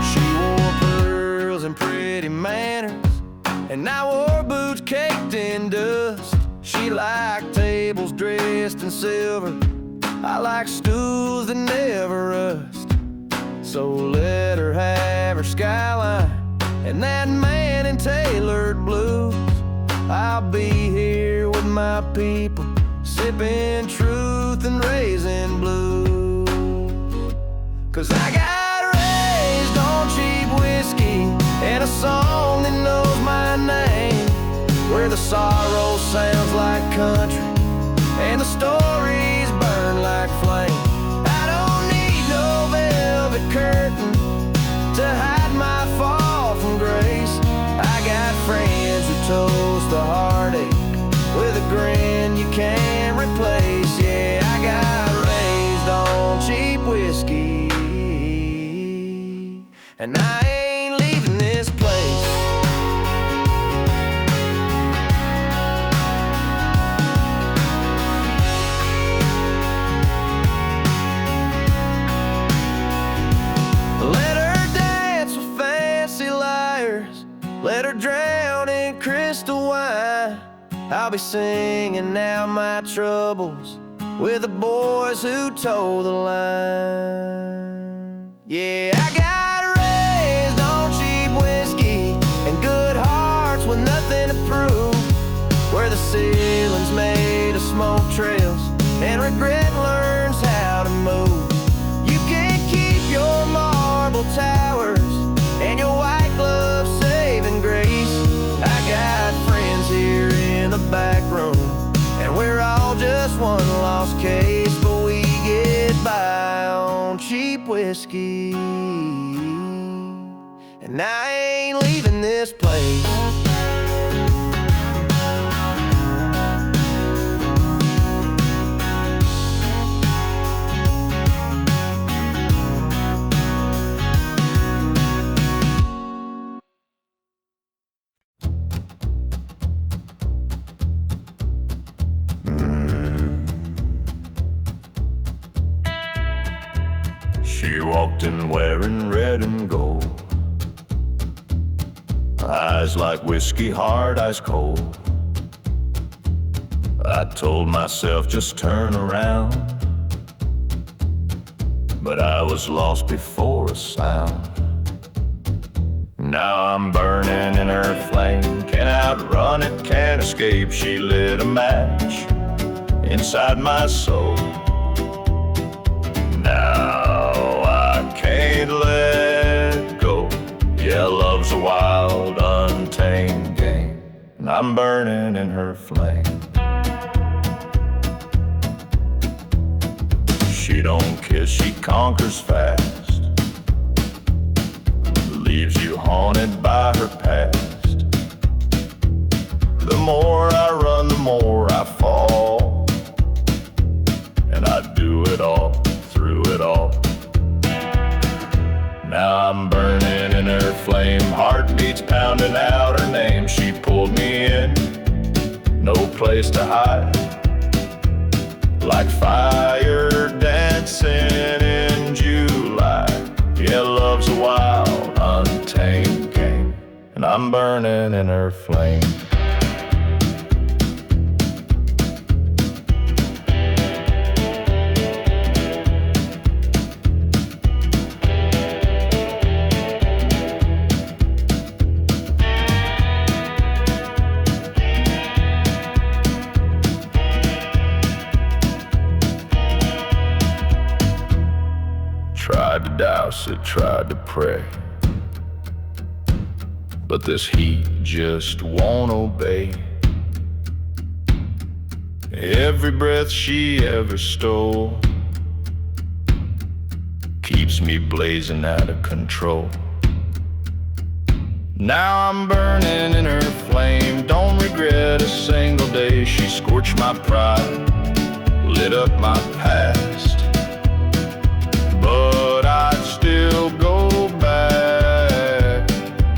S1: She wore pearls and pretty manners, and I wore boots caked in dust. She liked tables dressed in silver, I like stools that never rust. So let her have her skyline and that man in tailored blues. I'll be here with my people, sipping truth and raising blues. 'Cause I got raised on cheap whiskey and a song that knows my name, where the sorrow sounds like country and the stories burn like flames. grin you can't replace. Yeah, I got raised on cheap whiskey, and I ain't leaving this place. Let her dance with fancy liars, let her drown in crystal wine. I'll be singing out my troubles with the boys who toe the line. Yeah, I got raised on cheap whiskey and good hearts with nothing to prove, where the ceiling's made of smoke trails and regret learns how to move. You can keep your marble towers and your white glove saving grace. I got friends here in the back room, and we're all just one lost case, but we get by on cheap whiskey, and I ain't leaving this place.
S3: She walked in wearing red and gold, eyes like whiskey, heart ice cold. I told myself just turn around, but I was lost before a sound. Now I'm burning in her flame, can't outrun it, can't escape. She lit a match inside my soul. Now I can't let go. Yeah, love's a wild, untamed game, and I'm burning in her flame. She don't kiss, she conquers fast, leaves you haunted by her past. The more I run, the more I fall, and I do it all, through it all. Now I'm burning in her flame, heartbeats pounding out her name. She pulled me in, no place to hide, like fire dancing in July. Yeah, love's a wild, untamed game, and I'm burning in her flame. Tried to douse it, tried to pray, but this heat just won't obey. Every breath she ever stole keeps me blazing out of control. Now I'm burning in her flame, don't regret a single day. She scorched my pride, lit up my past, but I'd still go back.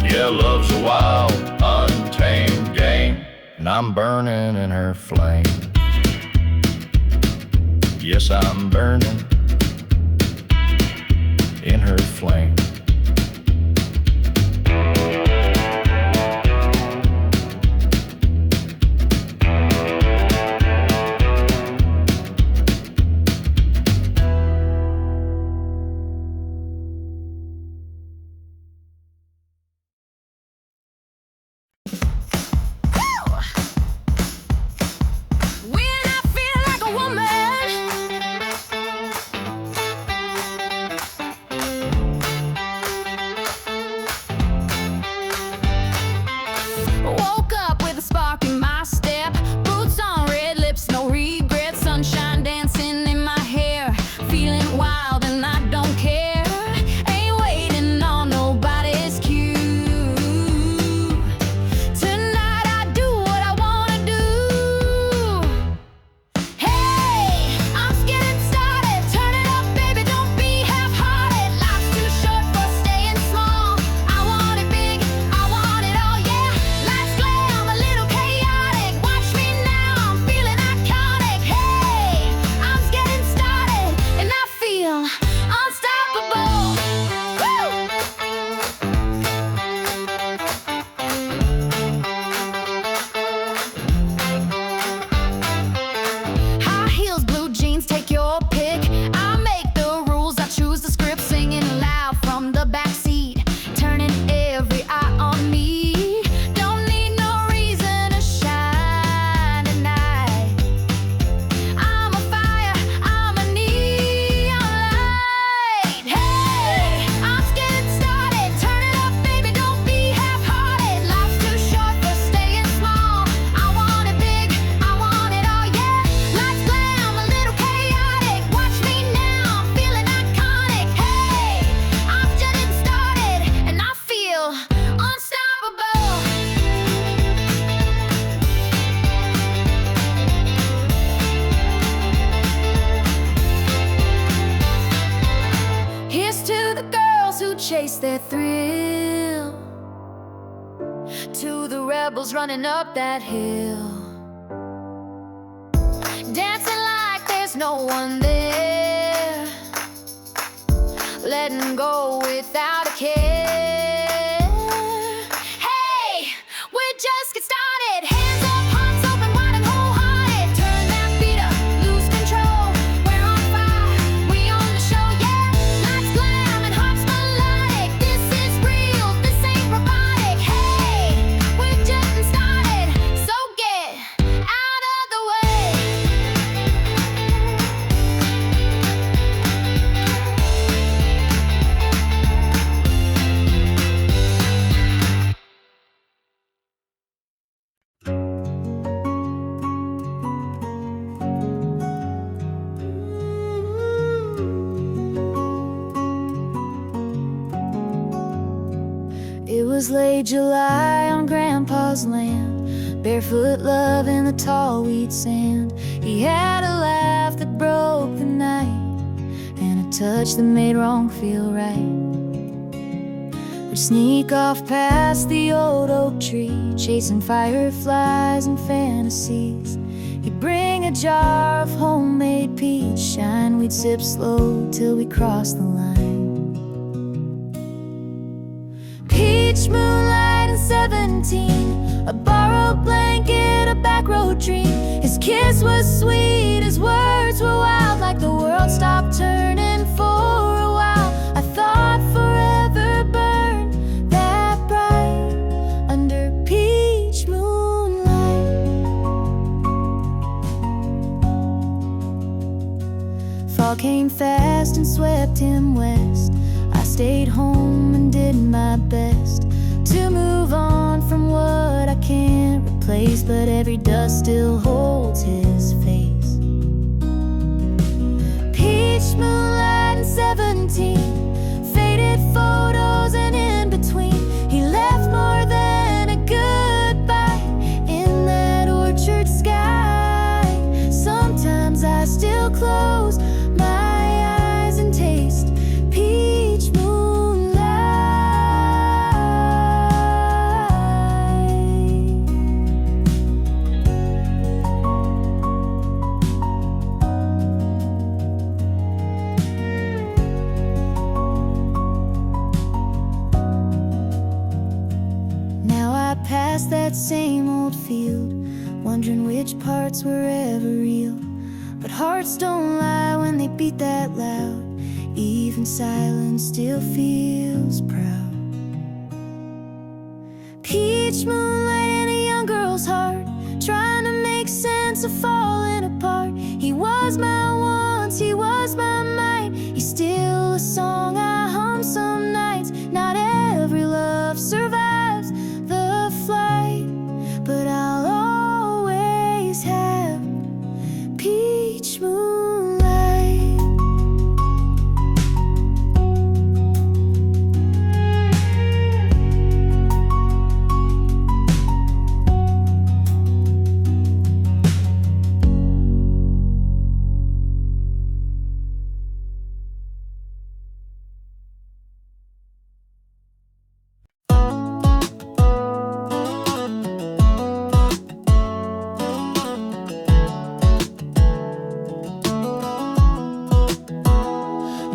S3: Yeah, love's a wild, untamed game, and I'm burning in her flame. Yes, I'm burning in her flame.
S2: a thrill to the rebels running up that hill, dancing like there's no one there, letting go without a care. Hey, we're just getting started. Hands up, hearts open wide and wholehearted. Turn that beat up, lose control. We're on fire, we own the show, yeah. Lights glam and hearts melodic. This is real, this ain't robotic. Hey, we're just getting started, so get out of the way. It was late July on Grandpa's land, barefoot love in the tall wheat sand. He had a laugh that broke the night, and a touch that made wrong feel right. We'd sneak off past the old oak tree, chasing fireflies and fantasies. He'd bring a jar of homemade peach shine. We'd sip slow till we crossed the line. Peach moonlight and 17, a borrowed blanket, a back road dream. His kiss was sweet, his words were wild, like the world stopped turning for a while. I thought forever burned that bright under peach moonlight. Fall came fast and swept him west. I stayed home and did my best to move on from what I can't replace, but every dust still holds his face. Peach moonlight and 17, faded photos and in between. He left more than a goodbye in that orchard sky. Sometimes I still close my eyes and taste peach moonlight. Now I pass that same old field, wondering which parts were ever real. But hearts don't lie when they beat that loud. Even silence still feels proud. Peach moonlight in a young girl's heart, trying to make sense of falling apart. He was my once, he was my might. He's still a song I hum some nights. Not every love survives the flight, but I'll always have peach moonlight.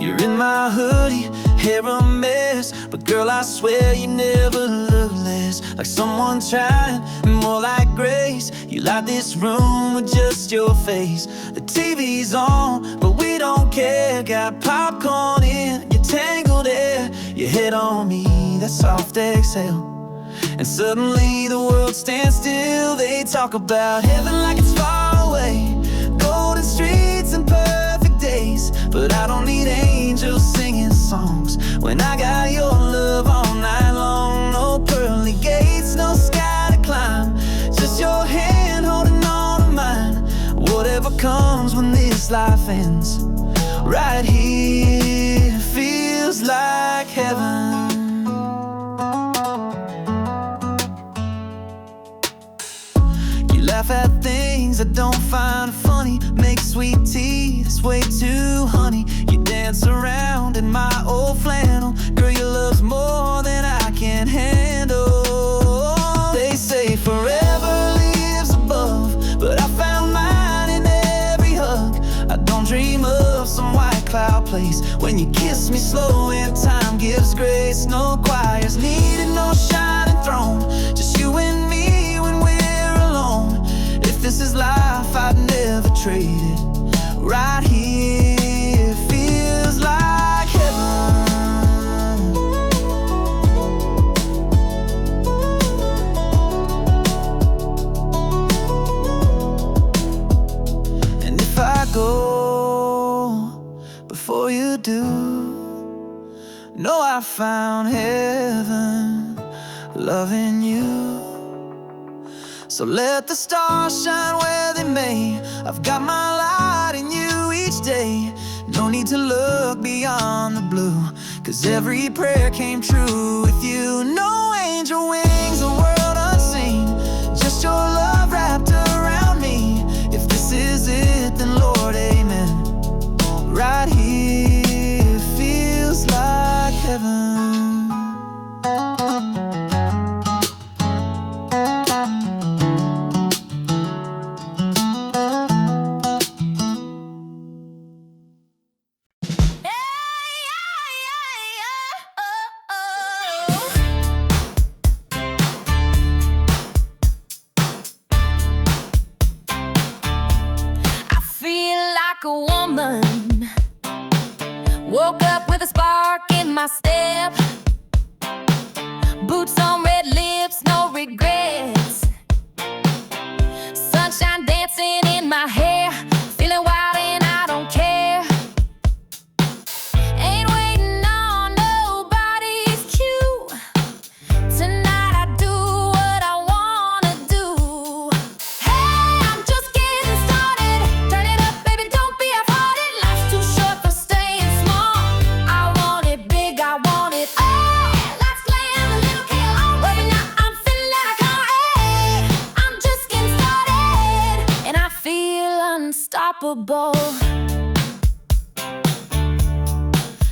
S1: You're in my hoodie, hair a mess, but girl, I swear you never look less like someone trying, more like grace. You light this room with just your face. The TV's on, but we don't care. Got popcorn in your tangled hair, your head on me, that soft exhale. And suddenly the world stands still. They talk about heaven like it's far away, golden streets and perfect days. But I don't need angels singing songs when I got your love all night long. No pearly gates, no sky to climb, just your hand holding on to mine. Whatever comes when this life ends, right here feels like heaven.
S4: laugh at things I don't find funny. Make sweet tea that's way too honey. You dance around in my old flannel. Girl, your love's more than I can handle. They say forever lives above, but I found mine in every hug. I don't dream of some white cloud place when you kiss me slow and time gives grace. No choirs needed, no shining throne, just you and me when we're alone. If this is life, I'd never trade it. Right here feels like heaven. And if I go before you do, know I found heaven loving you. So let the stars shine where they may. I've got my light in you each day. No need to look beyond the blue, 'cause every prayer came true with you. No angel wings, a world unseen, just your love wrapped around me. If this is it, then Lord, amen. Right here feels like heaven.
S2: A woman, woke up with a spark in my step, boots on, red lips, no regrets, sunshine dancing in my hair, feeling wild and I don't care. Ain't waiting on nobody's cue. Tonight I do what I wanna do. Hey, I'm just getting started. Turn it up, baby, don't be half-hearted. Life's too short for staying small. I want it big, I want it all. Let's glam, a little kill. Right now I'm feeling like hey, I'm just getting started, and I feel unstoppable.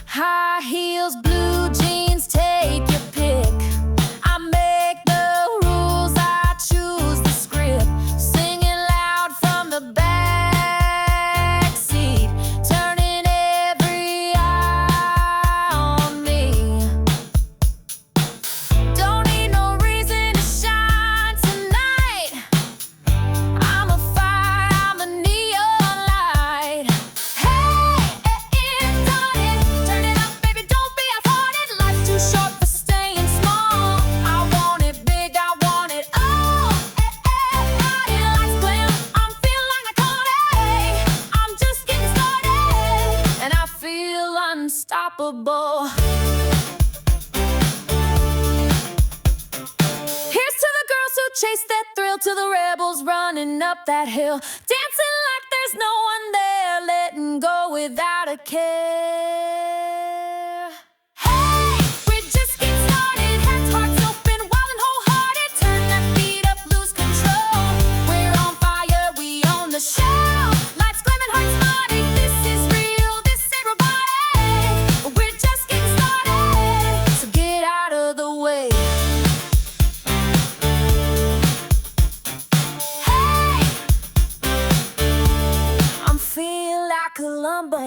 S2: High heels, blue jeans, take your pick. I make the rules, I choose the script. Singing loud from the back seat, turning every eye on me. Don't need no reason to shine tonight. I'm a fire, I'm a neon light. Hey, it's on it. Turn it up, baby, don't be half-hearted. Life's too short for staying small. I want it big, I want it all. Lights glam, I'm feeling like I'm just getting started, and I feel unstoppable. Here's to the girls who chase that thrill, to the rebels running up that hill, dancing like there's no one there, letting go without a care. Hey, we're just getting started. Heads, hearts open, wild and wholehearted. Turn that beat up, lose control. We're on fire, we own the show. Lights glamming, hearts nodding. This is real, this ain't robotic. We're just getting started, so get out of the way. Hey, I'm feeling like a lumber.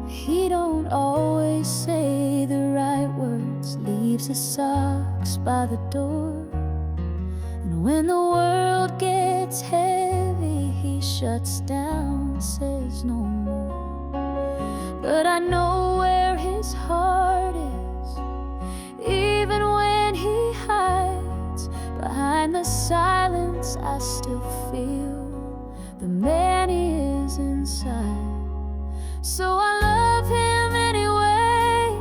S2: He don't always say the right words, leaves his socks by the door. And when the world gets heavy, he shuts down, says no more. But I know where his heart is, even when he hides behind the silence. I still feel the man he is inside. So I love him anyway,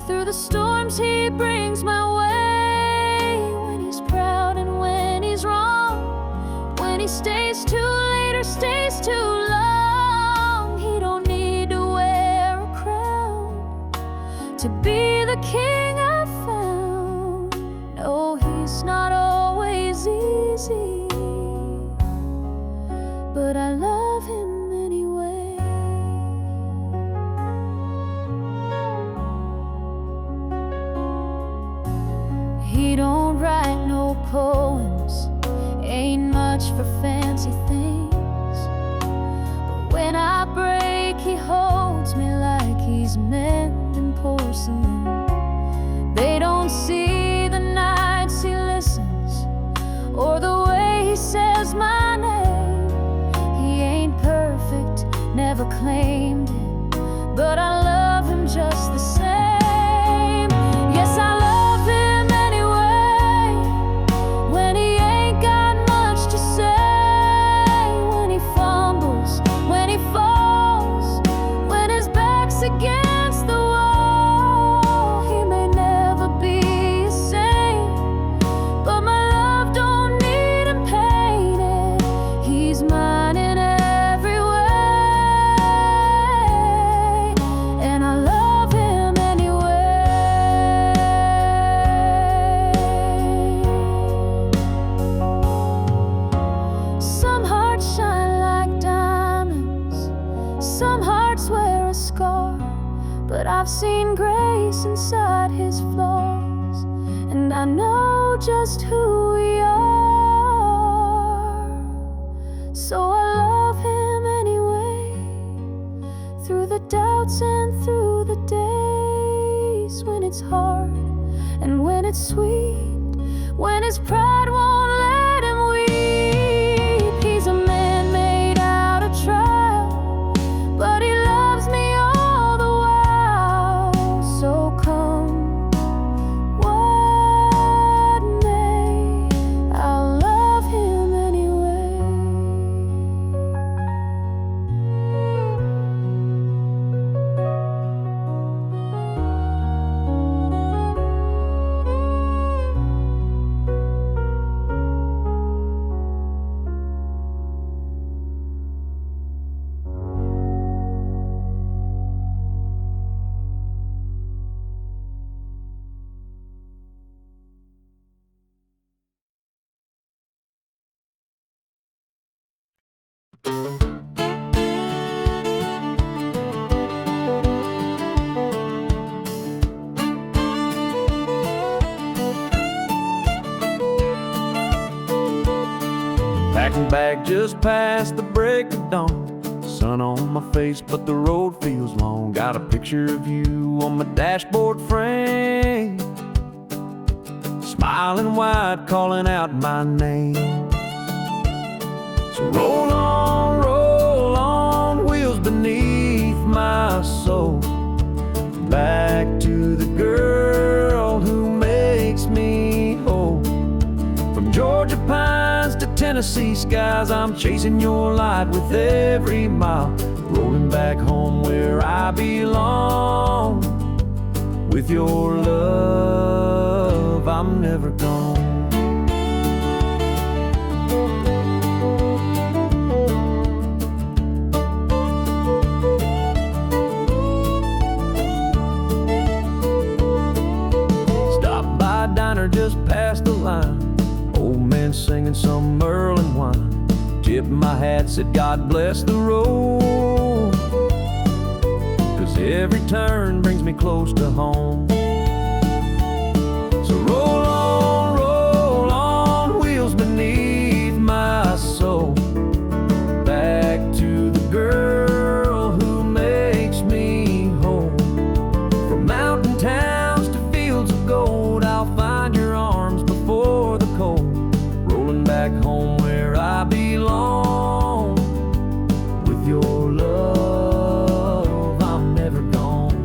S2: through the storms he brings my way. When he's proud and when he's wrong, he stays too late or stays too long. He don't need to wear a crown to be the king I found. No, he's not always easy, but I love him anyway. He don't write no poems, ain't much for fancy things, but when I break, he holds me like he's mending porcelain. They don't see the nights he listens, or the way he says my name. He ain't perfect, never claimed it, but I love him just the same. Yes, I love him anyway, when he ain't got much to say, when he fumbles, when he falls, when his back's against the wall. He may never be a saint, but my love don't need him painted. He's mine in every way, and I love him anyway. Some hearts shine like diamonds, some hearts wear a scar, but I've seen grace inside his flaws, and I know just who we are. So I love him anyway, through the doubts and through the days when it's hard and when it's sweet, when his pride won't let him weep. He's a man made out of trial, but he loves me all the while. So come what may, I'll love him anyway.
S3: Packing bag just past the break of dawn. Sun on my face, but the road feels long. Got a picture of you on my dashboard frame, smiling wide, calling out my name. So roll on, wheels beneath my soul, back to the girl who makes me whole. From Georgia pines to Tennessee skies, I'm chasing your light with every mile, rolling back home where I belong. With your love, I'm never gone. Stop by a diner just past the line, old man singing some Merlin wine. Tipped my hat, said God bless the road, 'cause every turn brings me close to home. So roll on, wheels beneath my soul, back to the girl who makes me whole. From mountain towns to fields of gold, I'll find your arms before the cold, rolling back home where I belong. With your love, I'm never gone.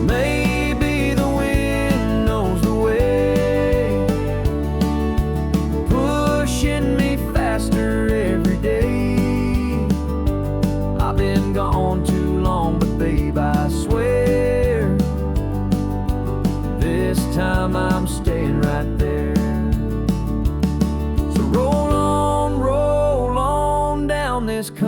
S3: Maybe the wind knows the way, pushing me faster every day. I've been gone too long, but babe, I swear, this time I'm staying right there.
S1: this